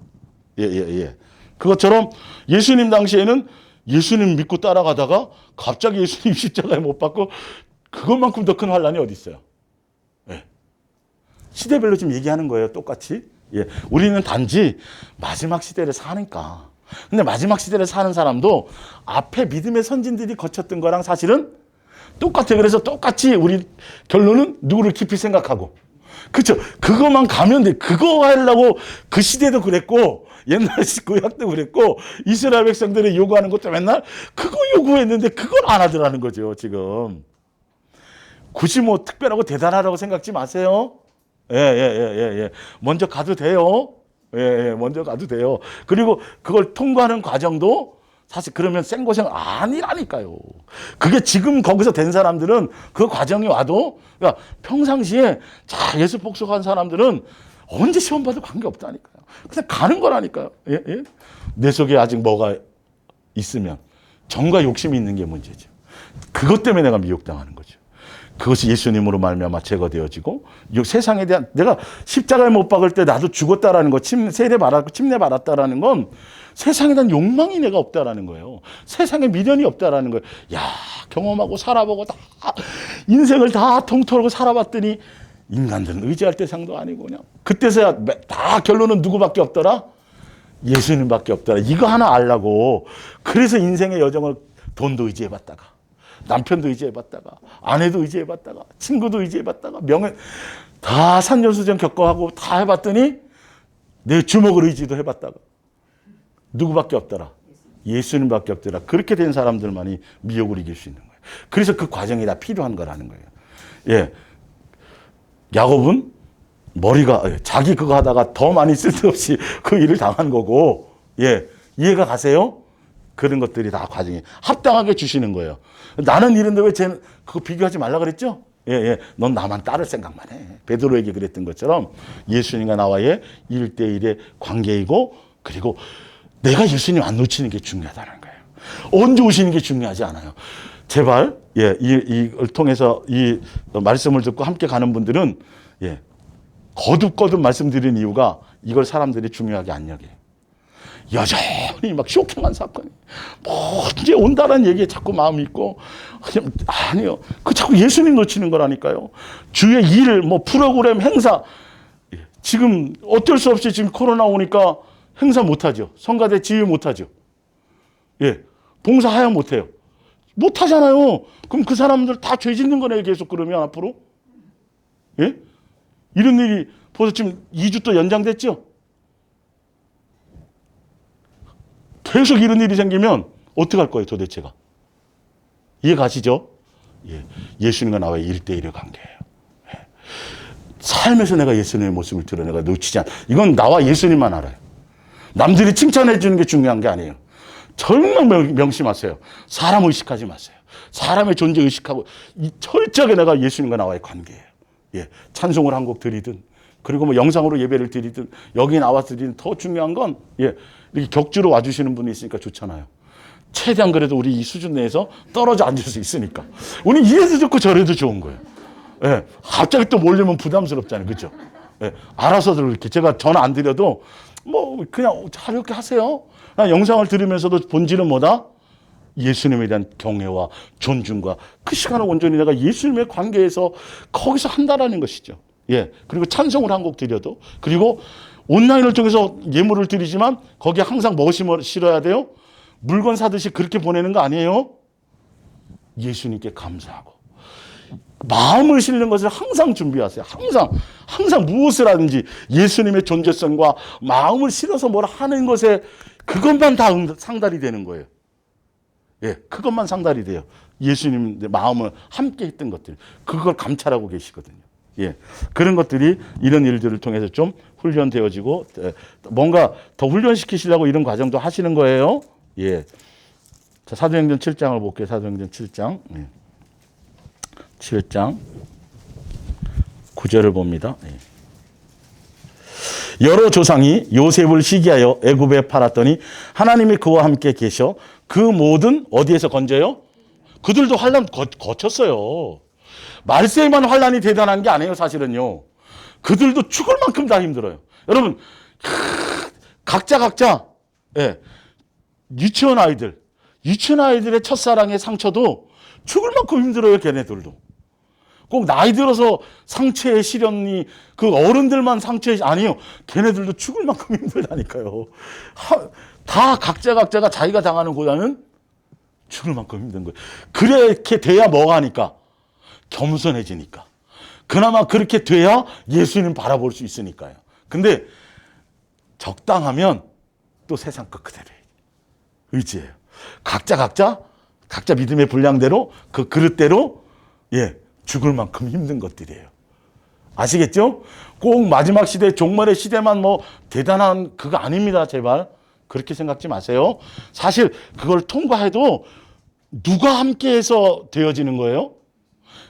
그것처럼 예수님 당시에는 예수님 믿고 따라가다가 갑자기 예수님 십자가에 못 박고 그것만큼 더 큰 환난이 어디 있어요? 시대별로 지금 얘기하는 거예요. 똑같이. 우리는 단지 마지막 시대를 사니까. 근데 마지막 시대를 사는 사람도 앞에 믿음의 선진들이 거쳤던 거랑 사실은 똑같아요. 그래서 똑같이 우리 결론은 누구를 깊이 생각하고. 그렇죠. 그것만 가면 돼. 그거 하려고 그 시대도 그랬고 옛날 구약도 그랬고 이스라엘 백성들이 요구하는 것도 맨날 그거 요구했는데 그걸 안 하더라는 거죠. 지금. 굳이 뭐 특별하고 대단하다고 생각지 마세요. 먼저 가도 돼요. 먼저 가도 돼요. 그리고 그걸 통과하는 과정도 사실 그러면 생고생 아니라니까요. 그게 지금 거기서 된 사람들은 그 과정이 와도 그러니까 평상시에 예수 복속한 사람들은 언제 시험 봐도 관계없다니까요. 그냥 가는 거라니까요. 내 속에 아직 뭐가 있으면 정과 욕심이 있는 게 문제죠. 그것 때문에 내가 미혹당하는 거죠. 그것이 예수님으로 말미암아 제거되어지고 세상에 대한 내가 십자가에 못 박을 때 나도 죽었다라는 거, 침례 받았다라는 건 세상에 대한 욕망이 내가 없다라는 거예요. 세상에 미련이 없다라는 거예요. 야, 경험하고 살아보고 다 인생을 다 통틀고 살아봤더니 인간들은 의지할 대상도 아니고 그냥 그때서야 다 결론은 누구밖에 없더라? 예수님밖에 없더라. 이거 하나 알라고. 그래서 인생의 여정을 돈도 의지해봤다가 남편도 의지해봤다가 아내도 의지해봤다가 친구도 의지해봤다가 명예 다 산전수전 겪어하고 다 해봤더니 내 주먹을 의지도 해봤다가 누구밖에 없더라? 예수님밖에 없더라. 그렇게 된 사람들만이 미혹을 이길 수 있는 거예요. 그래서 그 과정이 다 필요한 거라는 거예요. 예, 야곱은 머리가 자기 그거 하다가 더 많이 쓸데없이 그 일을 당한 거고, 예, 이해가 가세요? 그런 것들이 다 과정이 합당하게 주시는 거예요. 나는 이런데 왜 쟤는 그거 비교하지 말라 그랬죠? 예, 예. 넌 나만 따를 생각만 해. 베드로에게 그랬던 것처럼 예수님과 나와의 1대1의 관계이고, 그리고 내가 예수님 안 놓치는 게 중요하다는 거예요. 언제 오시는 게 중요하지 않아요. 제발, 예, 이걸 통해서 이 말씀을 듣고 함께 가는 분들은, 예, 거듭 말씀드리는 이유가 이걸 사람들이 중요하게 안 여겨요. 여전히 막 쇼킹한 사건이 언제 온다는 얘기에 자꾸 마음이 있고, 아니요, 그 자꾸 예수님 놓치는 거라니까요. 주의 일, 뭐 프로그램, 행사, 지금 어쩔 수 없이 지금 코로나 오니까 행사 못하죠. 성가대 지휘 못하죠. 예, 봉사 하야 못해요. 못하잖아요. 그럼 그 사람들 다 죄 짓는 거네요. 계속 그러면 앞으로. 예? 이런 일이 벌써 지금 2주 또 연장됐죠. 계속 이런 일이 생기면 어떡할 거예요, 도대체가? 이해 가시죠? 예. 예수님과 나와의 1대1의 관계예요. 예. 삶에서 내가 예수님의 모습을 드러내가 놓치지 않아. 이건 나와 예수님만 알아요. 남들이 칭찬해 주는 게 중요한 게 아니에요. 정말 명심하세요. 사람 의식하지 마세요. 사람의 존재 의식하고 철저하게 내가 예수님과 나와의 관계예요. 예. 찬송을 한 곡 드리든, 그리고 뭐 영상으로 예배를 드리든, 여기 나와서 드리든, 더 중요한 건, 예, 이렇게 격주로 와주시는 분이 있으니까 좋잖아요. 최대한 그래도 우리 이 수준 내에서 떨어져 앉을 수 있으니까. 우리 이래도 좋고 저래도 좋은 거예요. 예, 갑자기 또 몰리면 부담스럽잖아요. 그죠? 예, 알아서들 이렇게 제가 전화 안 드려도 뭐 그냥 잘 이렇게 하세요. 영상을 들으면서도 본질은 뭐다? 예수님에 대한 경외와 존중과 그 시간을 온전히 내가 예수님의 관계에서 거기서 한다라는 것이죠. 예. 그리고 찬송을 한 곡 드려도, 그리고 온라인을 통해서 예물을 드리지만 거기에 항상 무엇이 실어야 돼요? 물건 사듯이 그렇게 보내는 거 아니에요? 예수님께 감사하고 마음을 실는 것을 항상 준비하세요. 항상 무엇을 하든지 예수님의 존재성과 마음을 실어서 뭘 하는 것에 그것만 다 상달이 되는 거예요. 예, 그것만 상달이 돼요. 예수님 마음을 함께 했던 것들, 그걸 감찰하고 계시거든요. 예, 그런 것들이 이런 일들을 통해서 좀 훈련되어지고, 뭔가 더 훈련시키시려고 이런 과정도 하시는 거예요. 예. 자, 사도행전 7장을 볼게요. 사도행전 7장. 예. 7장 9절을 봅니다. 예. 여러 조상이 요셉을 시기하여 애굽에 팔았더니 하나님이 그와 함께 계셔 그 모든 어디에서 건져요? 그들도 환난 거쳤어요. 말세에만 환난이 대단한 게 아니에요, 사실은요. 그들도 죽을 만큼 다 힘들어요. 여러분, 각자, 예, 유치원 아이들의 첫사랑의 상처도 죽을 만큼 힘들어요, 걔네들도. 꼭 나이 들어서 상처의 시련이 그 어른들만 상처의 아니요. 걔네들도 죽을 만큼 힘들다니까요. 다 각자가 자기가 당하는 고난은 죽을 만큼 힘든 거예요. 그렇게 돼야 뭐가 하니까? 겸손해지니까. 그나마 그렇게 돼야 예수님 바라볼 수 있으니까요. 근데 적당하면 또 세상 것 그대로예요. 의지예요. 각자 믿음의 분량대로 그 그릇대로, 예, 죽을 만큼 힘든 것들이에요. 아시겠죠? 꼭 마지막 시대, 종말의 시대만 뭐 대단한 그거 아닙니다. 제발 그렇게 생각지 마세요. 사실 그걸 통과해도 누가 함께해서 되어지는 거예요?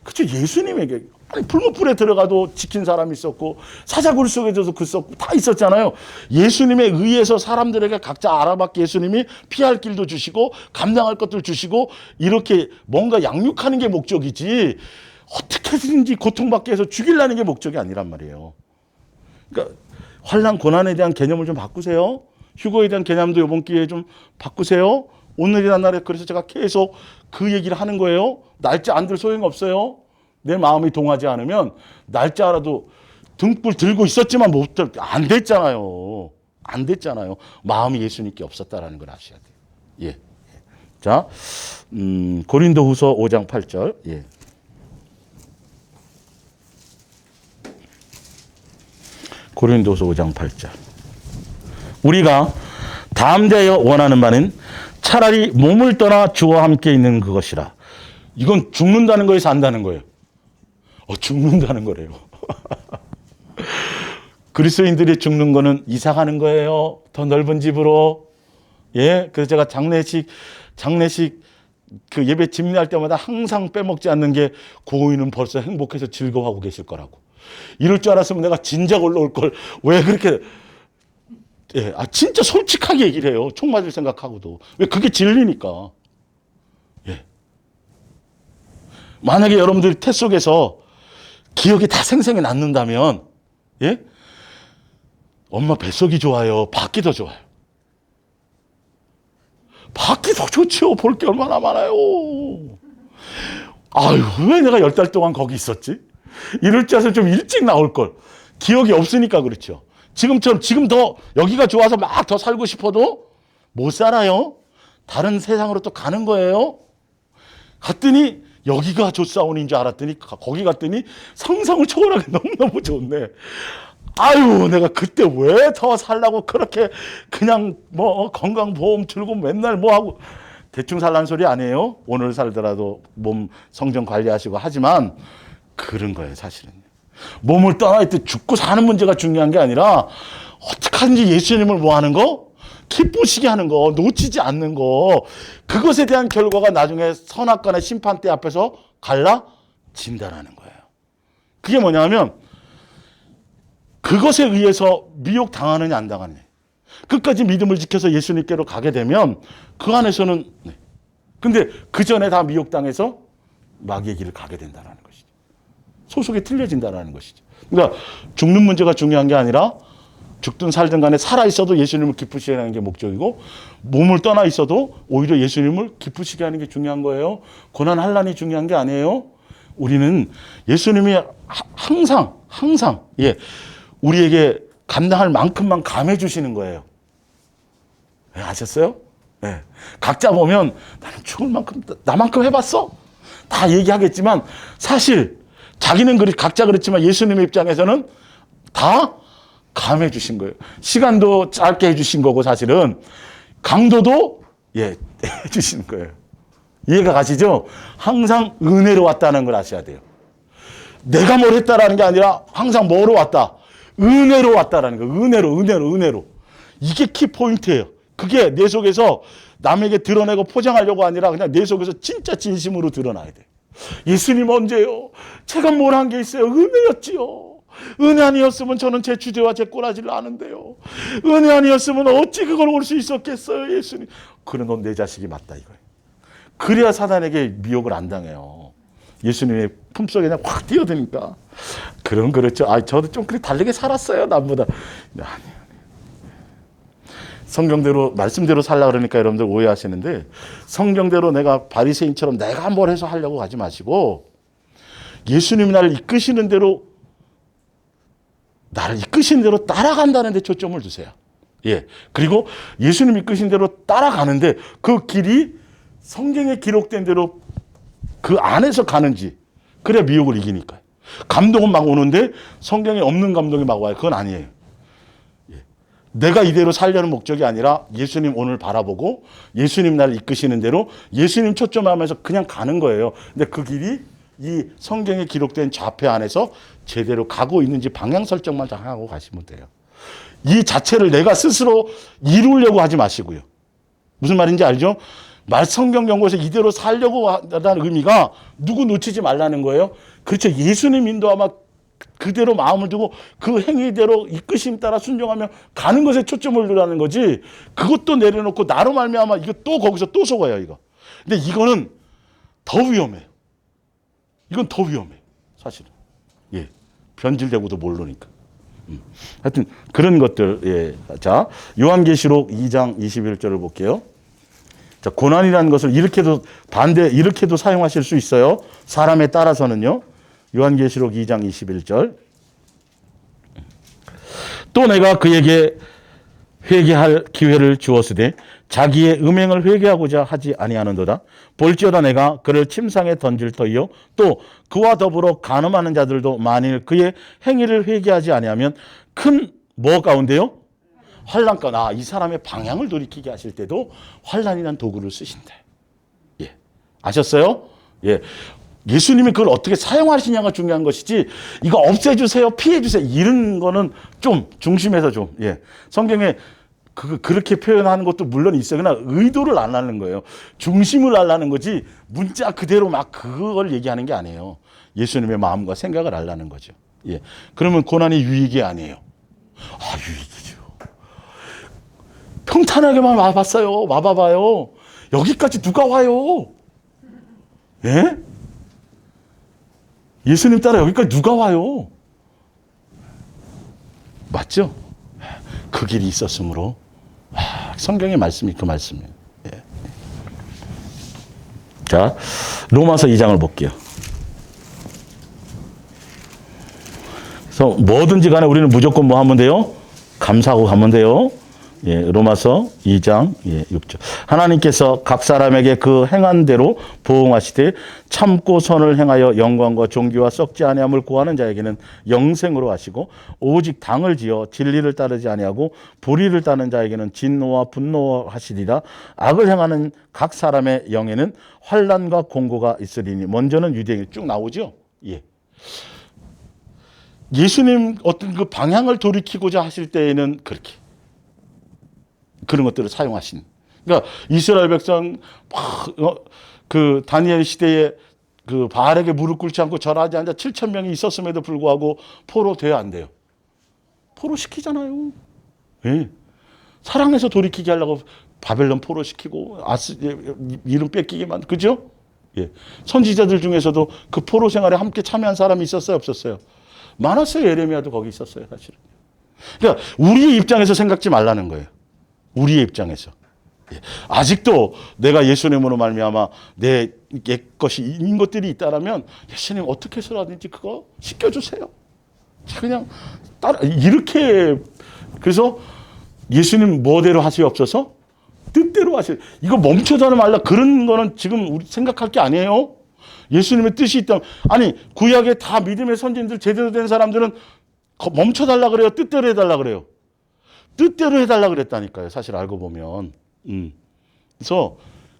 그렇죠. 예수님에게 아니, 풀무불에 들어가도 지킨 사람이 있었고 사자굴 속에서도 그 썼고 다 있었잖아요. 예수님에 의해서 사람들에게 각자 알아봤기 예수님이 피할 길도 주시고 감당할 것들 주시고 이렇게 뭔가 양육하는 게 목적이지 어떻게든지 고통받게 해서 죽이려는 게 목적이 아니란 말이에요. 그러니까 환난 고난에 대한 개념을 좀 바꾸세요. 휴거에 대한 개념도 이번 기회에 좀 바꾸세요. 오늘이란 날에 그래서 제가 계속 그 얘기를 하는 거예요. 날짜 안 들 소용없어요. 내 마음이 동하지 않으면 날짜라도 등불 들고 있었지만 안 됐잖아요. 안 됐잖아요. 마음이 예수님께 없었다라는 걸 아셔야 돼요. 예. 자, 고린도후서 5장 8절. 예. 고린도후서 5장 8절. 우리가 담대하여 원하는 바는 차라리 몸을 떠나 주와 함께 있는 그것이라. 이건 죽는다는 거에서 안다는 거예요. 죽는다는 거래요. 그리스도인들이 죽는 거는 이사 가는 거예요. 더 넓은 집으로. 예. 그래서 제가 장례식 그 예배 집례할 때마다 항상 빼먹지 않는 게 고인은 벌써 행복해서 즐거워하고 계실 거라고. 이럴 줄 알았으면 내가 진작 올라올 걸 왜 그렇게 예, 진짜 솔직하게 얘기를 해요. 총 맞을 생각하고도. 왜 그게 진리니까. 예. 만약에 여러분들이 태 속에서 기억이 다 생생히 남는다면, 예? 엄마 뱃속이 좋아요? 밖이 더 좋아요? 밖이 더 좋죠. 볼 게 얼마나 많아요. 아유, 왜 내가 10달 동안 거기 있었지? 이럴 줄 알아서 좀 일찍 나올 걸. 기억이 없으니까 그렇죠. 지금처럼 지금 더 여기가 좋아서 막 더 살고 싶어도 못 살아요. 다른 세상으로 또 가는 거예요. 갔더니 여기가 좋사온인 줄 알았더니 거기 갔더니 상상을 초월하게 너무너무 좋네. 아유, 내가 그때 왜 더 살라고 그렇게 그냥 뭐 건강보험 들고 맨날 뭐 하고 대충 살라는 소리 아니에요. 오늘 살더라도 몸 성정 관리하시고 하지만 그런 거예요, 사실은. 몸을 떠날 때 죽고 사는 문제가 중요한 게 아니라 어떻게 하든지 예수님을 뭐 하는 거? 기쁘시게 하는 거, 놓치지 않는 거. 그것에 대한 결과가 나중에 선악간의 심판대 앞에서 갈라진다라는 거예요. 그게 뭐냐면 그것에 의해서 미혹당하느냐 안 당하느냐. 끝까지 믿음을 지켜서 예수님께로 가게 되면 그 안에서는 근데 그 전에 다 미혹당해서 마귀의 길을 가게 된다는 것이죠. 소속이 틀려진다는 것이죠. 그러니까 죽는 문제가 중요한 게 아니라 죽든 살든 간에 살아있어도 예수님을 기쁘시게 하는 게 목적이고 몸을 떠나 있어도 오히려 예수님을 기쁘시게 하는 게 중요한 거예요. 고난 환난이 중요한 게 아니에요. 우리는 예수님이 항상 예, 우리에게 감당할 만큼만 감해 주시는 거예요. 네, 아셨어요? 네. 각자 보면 나는 죽을 만큼 나만큼 해봤어? 다 얘기하겠지만 사실 자기는 각자 그렇지만 예수님의 입장에서는 다 감해 주신 거예요. 시간도 짧게 해주신 거고 사실은 강도도 예 해주시는 거예요. 이해가 가시죠? 항상 은혜로 왔다는 걸 아셔야 돼요. 내가 뭘 했다라는 게 아니라 항상 뭐로 왔다? 은혜로 왔다라는 거예요. 은혜로. 이게 키포인트예요. 그게 내 속에서 남에게 드러내고 포장하려고 아니라 그냥 내 속에서 진짜 진심으로 드러나야 돼요. 예수님 언제요? 제가 뭘 한 게 있어요? 은혜였지요. 은혜 아니었으면 저는 제 주제와 제 꼬라지를 아는데요. 은혜 아니었으면 어찌 그걸 올 수 있었겠어요, 예수님. 그래, 넌 내 자식이 맞다 이거예요. 그래야 사단에게 미혹을 안 당해요. 예수님의 품속에 그냥 확 뛰어드니까. 그럼 그렇죠. 저도 좀 그렇게 다르게 살았어요, 남보다. 아니. 성경대로 말씀대로 살라 그러니까 여러분들 오해하시는데 성경대로 내가 바리새인처럼 내가 뭘 해서 하려고 하지 마시고 예수님이 나를 이끄시는 대로 따라간다는 데 초점을 두세요. 예. 그리고 예수님 이끄신 대로 따라가는데 그 길이 성경에 기록된 대로 그 안에서 가는지 그래야 미혹을 이기니까요. 감동은 막 오는데 성경에 없는 감동이 막 와요. 그건 아니에요. 내가 이대로 살려는 목적이 아니라 예수님 오늘 바라보고 예수님 나를 이끄시는 대로 예수님 초점하면서 그냥 가는 거예요. 근데 그 길이 이 성경에 기록된 좌표 안에서 제대로 가고 있는지 방향 설정만 잘 하고 가시면 돼요. 이 자체를 내가 스스로 이루려고 하지 마시고요. 무슨 말인지 알죠? 성경 연구에서 이대로 살려고 한다는 의미가 누구 놓치지 말라는 거예요. 그렇죠. 예수님 인도 아마 그대로 마음을 두고 그 행위대로 이끄심 따라 순종하며 가는 것에 초점을 두라는 거지. 그것도 내려놓고 나로 말미암아 이거 또 거기서 또 속아요, 이거. 근데 이거는 더 위험해요. 이건 더 위험해요, 사실은. 예. 변질되고도 모르니까. 하여튼 그런 것들. 예. 자, 요한계시록 2장 21절을 볼게요. 자, 고난이라는 것을 이렇게도 사용하실 수 있어요. 사람에 따라서는요. 요한계시록 2장 21절. 또 내가 그에게 회개할 기회를 주었으되 자기의 음행을 회개하고자 하지 아니하는도다. 볼지어다 내가 그를 침상에 던질 터이요 또 그와 더불어 간음하는 자들도 만일 그의 행위를 회개하지 아니하면 큰 뭐 가운데요? 환난 가운데. 이 사람의 방향을 돌이키게 하실 때도 환난이란 도구를 쓰신대. 예. 아셨어요? 예. 예수님이 그걸 어떻게 사용하시냐가 중요한 것이지, 이거 없애주세요, 피해주세요, 이런 거는 좀 중심에서 좀, 예. 성경에 그렇게 표현하는 것도 물론 있어요. 그러나 의도를 안 하는 거예요. 중심을 알라는 거지, 문자 그대로 막 그걸 얘기하는 게 아니에요. 예수님의 마음과 생각을 알라는 거죠. 예. 그러면 고난이 유익이 아니에요. 유익이죠. 평탄하게만 와봐요. 여기까지 누가 와요? 예? 예수님 따라 여기까지 누가 와요? 맞죠? 그 길이 있었으므로. 성경의 말씀이 그 말씀이에요. 예. 자, 로마서 2장을 볼게요. 그래서 뭐든지 간에 우리는 무조건 뭐 하면 돼요? 감사하고 가면 돼요. 예, 로마서 2장 6절. 하나님께서 각 사람에게 그 행한 대로 보응하시되 참고 선을 행하여 영광과 존귀와 썩지 아니함을 구하는 자에게는 영생으로 하시고 오직 당을 지어 진리를 따르지 아니하고 불의를 따르는 자에게는 진노와 분노하시리라. 악을 행하는 각 사람의 영에는 환난과 공고가 있으리니. 먼저는 유대인 쭉 나오죠. 예. 예수님 어떤 그 방향을 돌이키고자 하실 때에는 그런 것들을 사용하신. 그러니까 이스라엘 백성 그 다니엘 시대에 그 바알에게 무릎 꿇지 않고 절하지 않자 7천 명이 있었음에도 불구하고 포로 돼야 안 돼요. 포로 시키잖아요. 예. 사랑해서 돌이키게 하려고 바벨론 포로 시키고 이름 뺏기게 만, 그죠? 예. 선지자들 중에서도 그 포로 생활에 함께 참여한 사람이 있었어요, 없었어요? 많았어요. 예레미야도 거기 있었어요, 사실은. 그러니까 우리의 입장에서 생각지 말라는 거예요. 우리의 입장에서. 아직도 내가 예수님으로 말미암아 내 옛것인 것들이 있다라면 예수님 어떻게 해서라든지 그거 시켜주세요. 그냥 이렇게. 그래서 예수님 뭐대로 하시옵소서, 뜻대로 하세요. 이거 멈춰서는 말라, 그런 거는 지금 우리 생각할 게 아니에요. 예수님의 뜻이 있다면. 아니, 구약에 다 믿음의 선진들 제대로 된 사람들은 멈춰달라 그래요, 뜻대로 해달라 그래요? 뜻대로 해달라 그랬다니까요, 사실 알고 보면. 그래서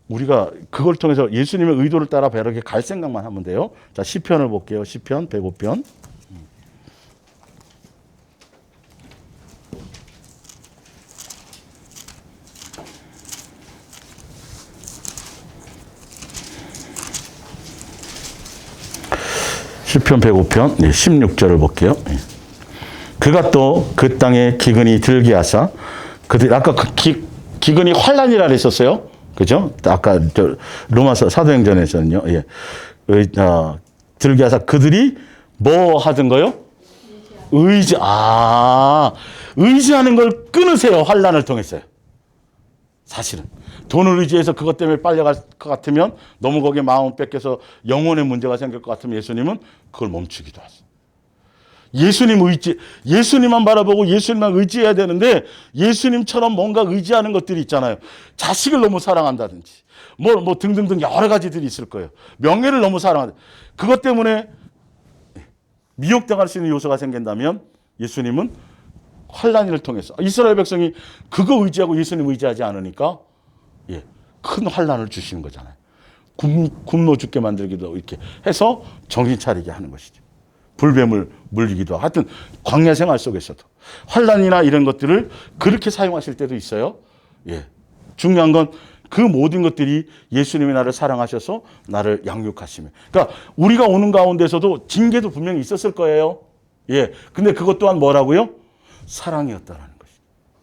우리가 그걸 통해서 예수님의 의도를 따라 이렇게 갈 생각만 하면 돼요. 자, 시편을 볼게요. 시편 105편. 시편 105편 16절을 볼게요. 그가 또 그 땅에 기근이 들게 하사, 아까 그 기근이 환난이라 그랬었어요. 그죠? 아까 로마서 사도행전에서는요. 예. 들게 하사 그들이 뭐 하던 거요? 의지하는 걸 끊으세요. 환난을 통해서요. 사실은 돈을 의지해서 그것 때문에 빨려갈 것 같으면, 너무 거기에 마음을 뺏겨서 영혼의 문제가 생길 것 같으면 예수님은 그걸 멈추기도 하세요. 예수님만 바라보고 예수님만 의지해야 되는데, 예수님처럼 뭔가 의지하는 것들이 있잖아요. 자식을 너무 사랑한다든지 뭐 등등등 여러 가지들이 있을 거예요. 명예를 너무 사랑한다. 그것 때문에 미혹당할 수 있는 요소가 생긴다면 예수님은 환난을 통해서, 이스라엘 백성이 그거 의지하고 예수님 의지하지 않으니까 큰 환난을 주시는 거잖아요. 굶어 죽게 만들기도 이렇게 해서 정신 차리게 하는 것이죠. 불뱀을 물리기도 하고. 하여튼 광야 생활 속에서도 환난이나 이런 것들을 그렇게 사용하실 때도 있어요. 예. 중요한 건 그 모든 것들이 예수님이 나를 사랑하셔서 나를 양육하시며. 그러니까 우리가 오는 가운데서도 징계도 분명히 있었을 거예요. 예. 근데 그것 또한 뭐라고요? 사랑이었다라는 것이.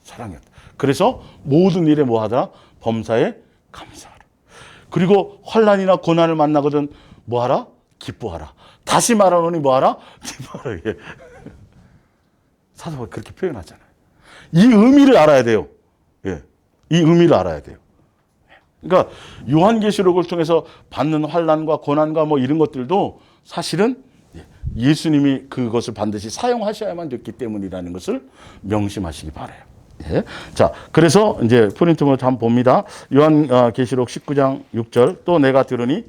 사랑이었다. 그래서 모든 일에 뭐 하더라? 범사에 감사하라. 그리고 환난이나 고난을 만나거든 뭐 하라? 기뻐하라. 다시 말하노니 뭐 하라? 기뻐하라. 예. 사도가 그렇게 표현하잖아요. 이 의미를 알아야 돼요. 예. 이 의미를 알아야 돼요. 그러니까 요한계시록을 통해서 받는 환난과 고난과 뭐 이런 것들도 사실은 예수님이 그것을 반드시 사용하셔야만 됐기 때문이라는 것을 명심하시기 바라요. 예. 자, 그래서 이제 프린트물 한번 봅니다. 요한계시록 19장 6절 또 내가 들으니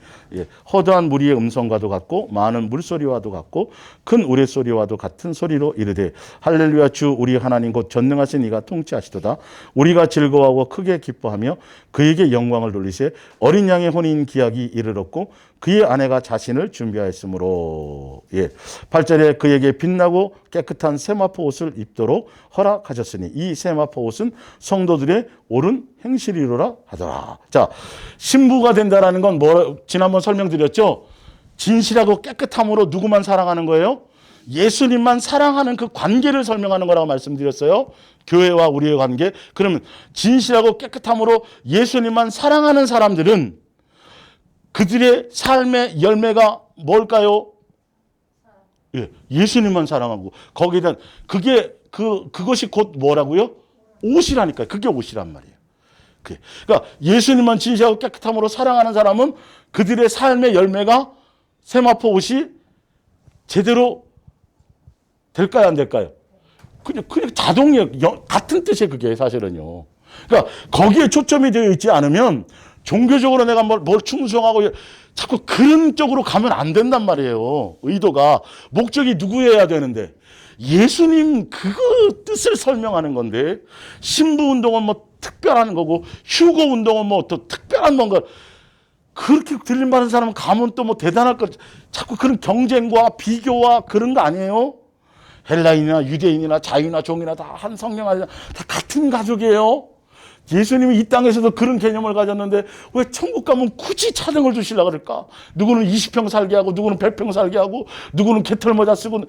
허다한 무리의 음성과도 같고 많은 물소리와도 같고 큰 우레소리와도 같은 소리로 이르되 할렐루야 주 우리 하나님 곧 전능하신 이가 통치하시도다. 우리가 즐거워하고 크게 기뻐하며 그에게 영광을 돌리세 어린 양의 혼인 기약이 이르렀고 그의 아내가 자신을 준비하였으므로 8절에 그에게 빛나고 깨끗한 세마포 옷을 입도록 허락하셨으니 이 세마포 옷은 성도들의 옳은 행실이로라 하더라. 자, 신부가 된다라는 건 뭐 지난번 설명드렸죠. 진실하고 깨끗함으로 누구만 사랑하는 거예요? 예수님만 사랑하는 그 관계를 설명하는 거라고 말씀드렸어요. 교회와 우리의 관계. 그러면 진실하고 깨끗함으로 예수님만 사랑하는 사람들은 그들의 삶의 열매가 뭘까요? 예수님만 사랑하고 거기에 대한 그것이 곧 뭐라고요? 옷이라니까요. 그게 옷이란 말이에요. 그러니까 예수님만 진실하고 깨끗함으로 사랑하는 사람은 그들의 삶의 열매가 세마포 옷이 제대로 될까요? 안 될까요? 그냥 자동이에요. 같은 뜻이에요. 그게 사실은요. 그러니까 거기에 초점이 되어 있지 않으면 종교적으로 내가 뭘 충성하고 자꾸 그런 쪽으로 가면 안 된단 말이에요. 의도가. 목적이 누구여야 되는데. 예수님 그거 뜻을 설명하는 건데 신부운동은 뭐 특별한 거고 휴거운동은 뭐 또 특별한 뭔가 그렇게 들림받은 사람은 가면 또 뭐 대단할 것 자꾸 그런 경쟁과 비교와 그런 거 아니에요? 헬라인이나 유대인이나 자유나 종이나 다 한 성령 안에 다 같은 가족이에요. 예수님이 이 땅에서도 그런 개념을 가졌는데 왜 천국 가면 굳이 차등을 주시려고 그럴까? 누구는 20평 살게 하고 누구는 100평 살게 하고 누구는 개털 모자 쓰고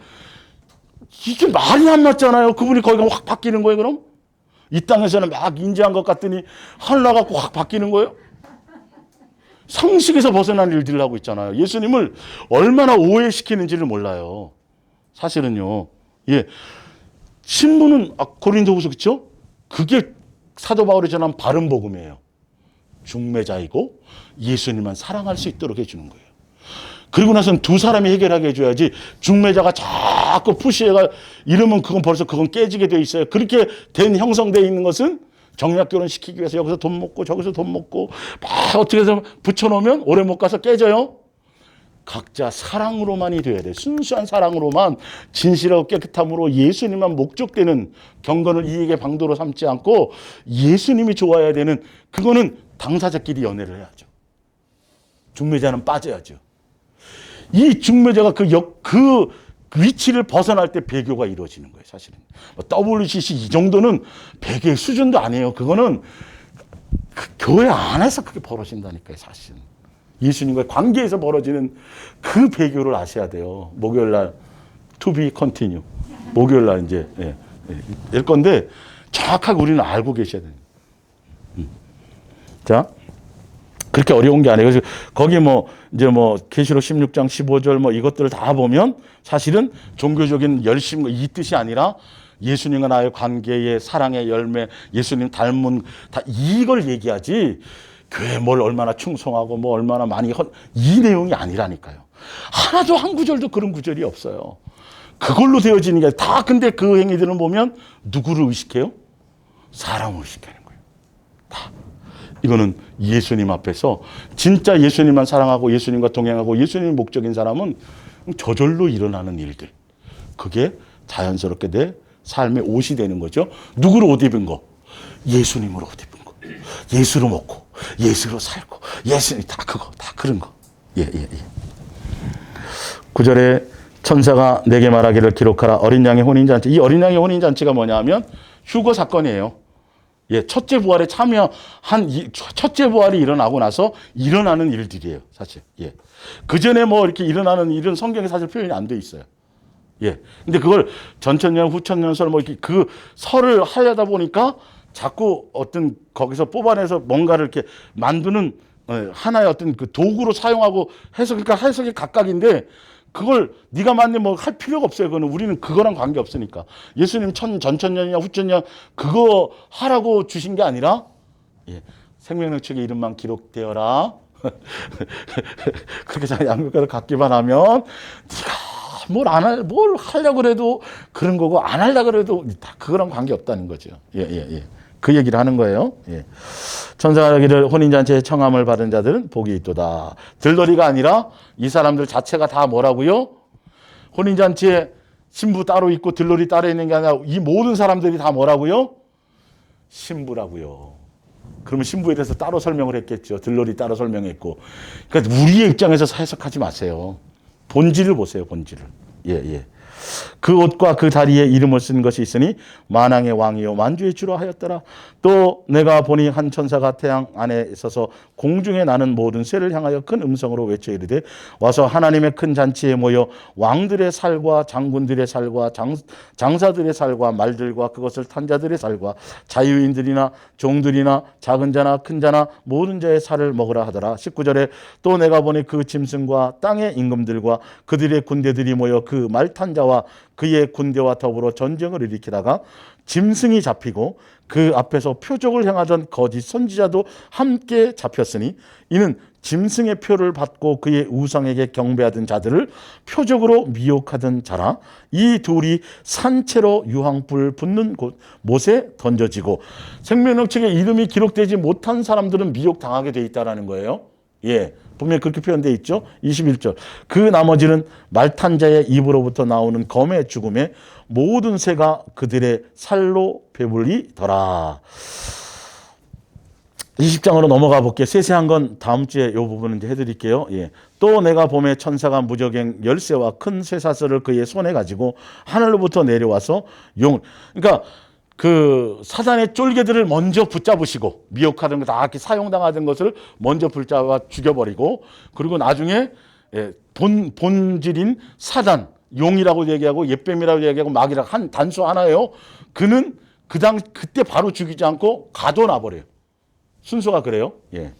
이게 말이 안 맞잖아요. 그분이 거기가 확 바뀌는 거예요 그럼? 이 땅에서는 막 인지한 것 같더니 하늘 나가고 확 바뀌는 거예요? 상식에서 벗어난 일들을 하고 있잖아요. 예수님을 얼마나 오해시키는지를 몰라요. 사실은요. 예. 신부는 고린도후서 그렇죠? 그게 사도 바울이 전한 바른 복음이에요. 중매자이고 예수님만 사랑할 수 있도록 해주는 거예요. 그리고 나서는 두 사람이 해결하게 해줘야지 중매자가 자꾸 푸시해가 이러면 그건 깨지게 돼 있어요. 그렇게 형성되어 있는 것은 정략결혼 시키기 위해서 여기서 돈 먹고 저기서 돈 먹고 막 어떻게 해서 붙여놓으면 오래 못 가서 깨져요. 각자 사랑으로만이 돼야 돼. 순수한 사랑으로만 진실하고 깨끗함으로 예수님만 목적되는 경건을 이익의 방도로 삼지 않고 예수님이 좋아야 되는 그거는 당사자끼리 연애를 해야죠. 중매자는 빠져야죠. 이 중매자가 그 위치를 벗어날 때 배교가 이루어지는 거예요. 사실은 WCC 이 정도는 배교의 수준도 아니에요. 그거는 교회 안에서 그게 벌어진다니까요. 사실은. 예수님과의 관계에서 벌어지는 그 배교를 아셔야 돼요. 목요일날 to be continue. 목요일날 이제 될 건데 정확하게 우리는 알고 계셔야 돼요. 자, 그렇게 어려운 게 아니에요. 그래서 거기 계시록 16장 15절 이것들을 다 보면 사실은 종교적인 열심 이 뜻이 아니라 예수님과 나의 관계의 사랑의 열매, 예수님 닮은 다 이걸 얘기하지. 교회 뭘 얼마나 충성하고 얼마나 많이 이 내용이 아니라니까요. 하나도 한 구절도 그런 구절이 없어요. 그걸로 되어지는 게 다 근데 그 행위들은 보면 누구를 의식해요? 사람을 의식하는 거예요. 다. 이거는 예수님 앞에서 진짜 예수님만 사랑하고 예수님과 동행하고 예수님이 목적인 사람은 저절로 일어나는 일들. 그게 자연스럽게 내 삶의 옷이 되는 거죠. 누구로 옷 입은 거? 예수님으로 옷 입은 거. 예수로 먹고 예수로 살고 예수님 다 그런 거. 예. 9절에 천사가 내게 말하기를 기록하라 어린 양의 혼인잔치. 이 어린 양의 혼인잔치가 뭐냐 하면 휴거 사건이에요. 예, 첫째 부활에 참여한 첫째 부활이 일어나고 나서 일어나는 일들이에요, 사실. 예. 그 전에 뭐 이렇게 일어나는 일은 성경에 사실 표현이 안 돼 있어요. 예. 근데 그걸 전천년, 후천년설 뭐 이렇게 그 설을 하려다 보니까 자꾸 어떤 거기서 뽑아내서 뭔가를 이렇게 만드는 하나의 어떤 그 도구로 사용하고 그러니까 해석이 각각인데 그걸 네가 만든 뭐 할 필요가 없어요. 그거는 우리는 그거랑 관계 없으니까. 예수님 전천년이냐 후천년 그거 하라고 주신 게 아니라 예. 생명력 책의 이름만 기록되어라. 그렇게 잘 양육해서 갖기만 하면 네가 뭘 하려고 그래도 그런 거고 안 하려고 그래도 다 그거랑 관계 없다는 거죠. 예, 예, 예. 그 얘기를 하는 거예요. 예. 천사가 이르기를 혼인잔치에 청함을 받은 자들은 복이 있도다. 들러리가 아니라 이 사람들 자체가 다 뭐라고요? 혼인잔치에 신부 따로 있고 들러리 따로 있는 게 아니라 이 모든 사람들이 다 뭐라고요? 신부라고요. 그러면 신부에 대해서 따로 설명을 했겠죠. 들러리 따로 설명했고. 그러니까 우리의 입장에서 해석하지 마세요. 본질을 보세요. 본질을. 예, 예. 그 옷과 그 다리에 이름을 쓴 것이 있으니 만왕의 왕이요 만주의 주로 하였더라. 또 내가 보니 한 천사가 태양 안에 있어서 공중에 나는 모든 새를 향하여 큰 음성으로 외쳐 이르되 와서 하나님의 큰 잔치에 모여 왕들의 살과 장군들의 살과 장사들의 살과 말들과 그것을 탄 자들의 살과 자유인들이나 종들이나 작은 자나 큰 자나 모든 자의 살을 먹으라 하더라. 19절에 또 내가 보니 그 짐승과 땅의 임금들과 그들의 군대들이 모여 그 말 탄 자와 그의 군대와 더불어 전쟁을 일으키다가 짐승이 잡히고 그 앞에서 표적을 행하던 거짓 선지자도 함께 잡혔으니 이는 짐승의 표를 받고 그의 우상에게 경배하던 자들을 표적으로 미혹하던 자라. 이 둘이 산채로 유황불 붙는 못에 던져지고 생명력 책에 이름이 기록되지 못한 사람들은 미혹당하게 돼 있다는 거예요. 예, 분명히 그렇게 표현되어 있죠. 21절. 그 나머지는 말탄 자의 입으로부터 나오는 검의 죽음에 모든 새가 그들의 살로 배불리더라. 20장으로 넘어가 볼게요. 세세한 건 다음 주에 이 부분은 이제 해드릴게요. 예. 또 내가 봄에 천사가 무저갱 열쇠와 큰 쇠사슬을 그의 손에 가지고 하늘로부터 내려와서 그러니까 그 사단의 쫄개들을 먼저 붙잡으시고 미혹하던 거 다 이렇게 사용당하던 것을 먼저 붙잡아 죽여버리고 그리고 나중에 본질인 사단 용이라고 얘기하고 옛뱀이라고 얘기하고 마귀라고 한 단수 하나예요. 그는 그때 바로 죽이지 않고 가둬놔버려요. 순서가 그래요. 예.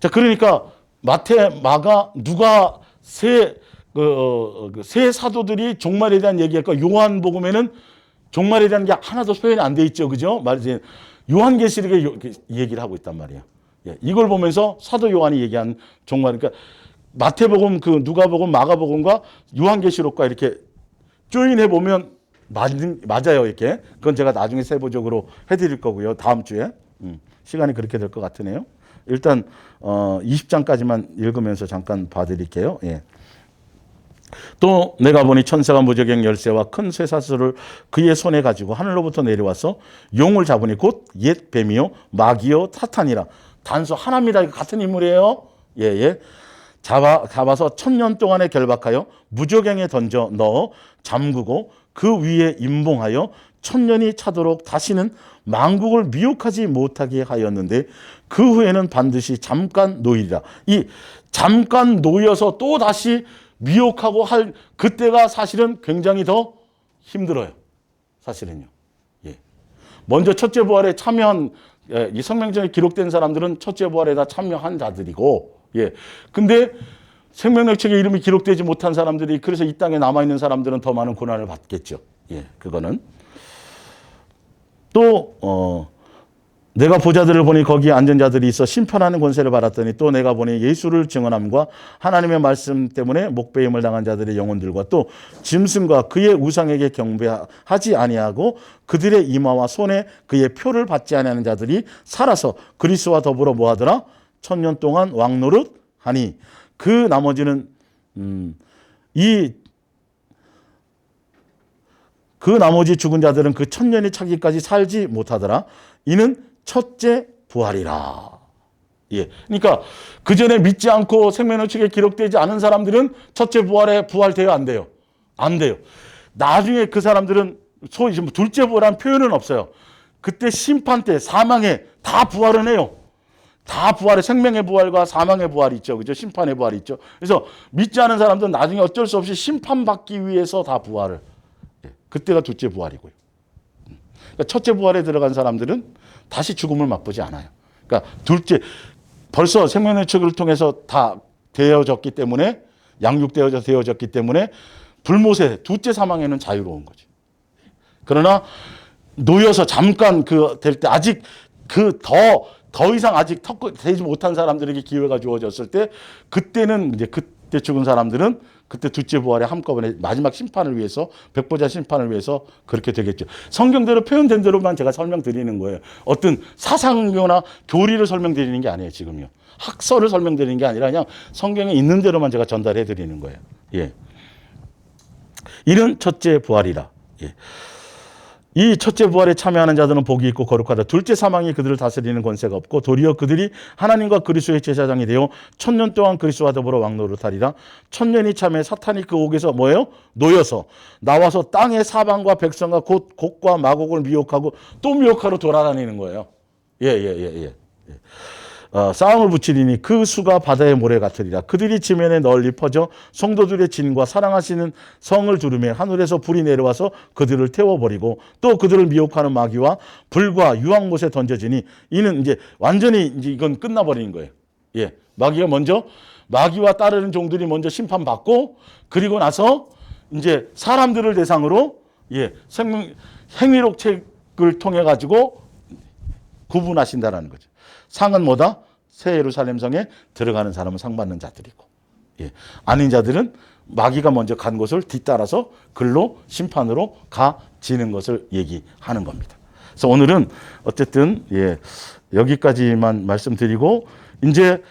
자, 그러니까 마태, 마가, 누가 세 사도들이 종말에 대한 얘기할까? 요한복음에는 종말에 대한 게 하나도 표현이 안 돼 있죠. 그죠? 말이지. 요한계시록에 얘기를 하고 있단 말이에요. 예. 이걸 보면서 사도 요한이 얘기한 종말, 그러니까 마태복음, 누가복음, 마가복음과 요한계시록과 이렇게 조인해 보면 맞아요. 이렇게. 그건 제가 나중에 세부적으로 해드릴 거고요. 다음 주에. 시간이 그렇게 될 것 같으네요. 일단 20장까지만 읽으면서 잠깐 봐드릴게요. 예. 또 내가 보니 천사가 무저갱 열쇠와 큰 쇠사슬을 그의 손에 가지고 하늘로부터 내려와서 용을 잡으니 곧 옛 뱀이요 마귀요 사탄이라. 단수 하나입니다. 같은 인물이에요. 예. 잡아서 1000년 동안에 결박하여 무저갱에 던져 넣어 잠그고 그 위에 임봉하여 1000년이 차도록 다시는 만국을 미혹하지 못하게 하였는데 그 후에는 반드시 잠깐 놓이리라. 이 잠깐 놓여서 또 다시 미혹하고 할 그때가 사실은 굉장히 더 힘들어요. 사실은요. 예. 먼저 첫째 부활에 참여한 이 성명전에 기록된 사람들은 첫째 부활에 다 참여한 자들이고, 예. 근데 생명력 책에 이름이 기록되지 못한 사람들이 그래서 이 땅에 남아 있는 사람들은 더 많은 고난을 받겠죠. 예. 그거는 또 내가 보자들을 보니 거기에 앉은 자들이 있어 심판하는 권세를 받았더니 또 내가 보니 예수를 증언함과 하나님의 말씀 때문에 목배임을 당한 자들의 영혼들과 또 짐승과 그의 우상에게 경배하지 아니하고 그들의 이마와 손에 그의 표를 받지 아니하는 자들이 살아서 그리스도와 더불어 뭐하더라? 1000년 동안 왕노릇 하니 그 나머지는 그 나머지 죽은 자들은 그 1000년이 차기까지 살지 못하더라. 이는 첫째 부활이라. 예. 그러니까 그 전에 믿지 않고 생명력 책에 기록되지 않은 사람들은 첫째 부활에 부활돼요, 안 돼요? 안 돼요. 나중에 그 사람들은 소위 둘째 부활한 표현은 없어요. 그때 심판 때 사망에 다 부활은 해요. 다 부활해. 생명의 부활과 사망의 부활이 있죠. 그죠? 심판의 부활이 있죠. 그래서 믿지 않은 사람들은 나중에 어쩔 수 없이 심판받기 위해서 다 부활을. 그때가 둘째 부활이고요. 그러니까 첫째 부활에 들어간 사람들은 다시 죽음을 맛보지 않아요. 그러니까 둘째, 벌써 생명의 축을 통해서 다 되어졌기 때문에, 양육되어졌기 때문에 불못의 둘째 사망에는 자유로운 거지. 그러나 놓여서 잠깐 될 때 아직 더 이상 아직 되지 못한 사람들에게 기회가 주어졌을 때, 그때는 이제 그때 죽은 사람들은 그때 둘째 부활에 한꺼번에 마지막 심판을 위해서, 백보자 심판을 위해서 그렇게 되겠죠. 성경대로 표현된 대로만 제가 설명드리는 거예요. 어떤 사상교나 교리를 설명드리는 게 아니에요, 지금요. 학설을 설명드리는 게 아니라 그냥 성경에 있는 대로만 제가 전달해 드리는 거예요. 예. 이는 첫째 부활이라. 예. 이 첫째 부활에 참여하는 자들은 복이 있고 거룩하다. 둘째 사망이 그들을 다스리는 권세가 없고 도리어 그들이 하나님과 그리스도의 제사장이 되어 1000년 동안 그리스도와 더불어 왕노릇하리라. 1000년이 참에 사탄이 그 옥에서 뭐예요? 놓여서 나와서 땅의 사방과 백성과 곧 곡과 마곡을 미혹하고 또 미혹하러 돌아다니는 거예요. 예. 싸움을 붙이리니 그 수가 바다의 모래 같으리라. 그들이 지면에 널리 퍼져 성도들의 진과 사랑하시는 성을 두르매 하늘에서 불이 내려와서 그들을 태워버리고 또 그들을 미혹하는 마귀와 불과 유황못에 던져지니 이는 이제 완전히 이제 이건 끝나버리는 거예요. 예. 마귀와 따르는 종들이 먼저 심판받고 그리고 나서 이제 사람들을 대상으로 행위록 책을 통해 가지고 구분하신다라는 거죠. 상은 뭐다? 새 예루살렘 성에 들어가는 사람은 상 받는 자들이고, 아닌 자들은 마귀가 먼저 간 곳을 뒤따라서 글로 심판으로 가지는 것을 얘기하는 겁니다. 그래서 오늘은 어쨌든 여기까지만 말씀드리고 이제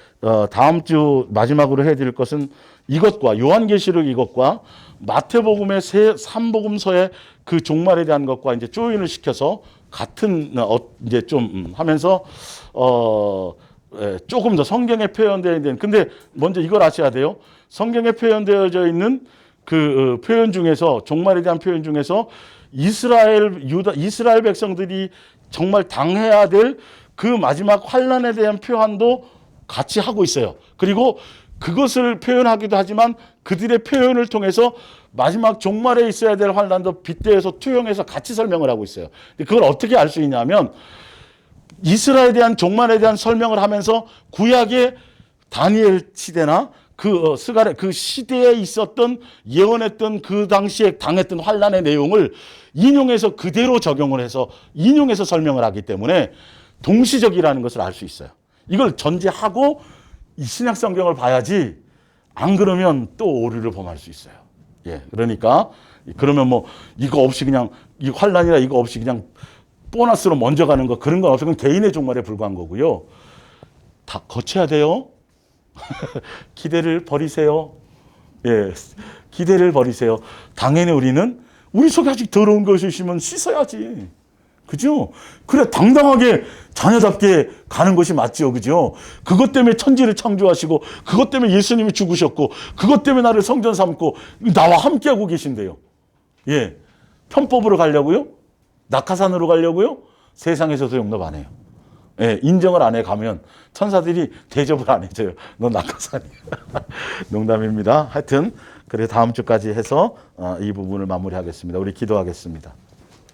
다음 주 마지막으로 해드릴 것은 이것과 요한계시록 이것과 마태복음의 3복음서의 그 종말에 대한 것과 이제 조인을 시켜서 같은 이제 좀 하면서 조금 더 성경에 표현되어 있는, 근데 먼저 이걸 아셔야 돼요. 성경에 표현되어져 있는 그 표현 중에서, 종말에 대한 표현 중에서 이스라엘 백성들이 정말 당해야 될 그 마지막 환란에 대한 표현도 같이 하고 있어요. 그리고 그것을 표현하기도 하지만 그들의 표현을 통해서 마지막 종말에 있어야 될 환란도 빗대어서 투영해서 같이 설명을 하고 있어요. 그걸 어떻게 알 수 있냐면 이스라엘에 대한 종말에 대한 설명을 하면서 구약의 다니엘 시대나 그 시대에 있었던 예언했던 그 당시에 당했던 환란의 내용을 인용해서 그대로 적용을 해서 인용해서 설명을 하기 때문에 동시적이라는 것을 알 수 있어요. 이걸 전제하고 이 신약 성경을 봐야지, 안 그러면 또 오류를 범할 수 있어요. 그러니까 그러면 뭐 이거 없이 그냥 이 환란이라 이거 없이 그냥 보너스로 먼저 가는 거, 그런 건 없어요. 그건 개인의 종말에 불과한 거고요. 다 거쳐야 돼요. 기대를 버리세요. 기대를 버리세요. 당연히 우리 속에 아직 더러운 것이 있으면 씻어야지. 그죠? 그래 당당하게 자녀답게 가는 것이 맞죠. 그죠? 그것 때문에 천지를 창조하시고 그것 때문에 예수님이 죽으셨고 그것 때문에 나를 성전 삼고 나와 함께하고 계신데요. 편법으로 가려고요? 낙하산으로 가려고요? 세상에서도 용납 안 해요. 인정을 안 해 가면 천사들이 대접을 안 해줘요. 너 낙하산이야. 농담입니다. 하여튼 그래 다음 주까지 해서 이 부분을 마무리하겠습니다. 우리 기도하겠습니다.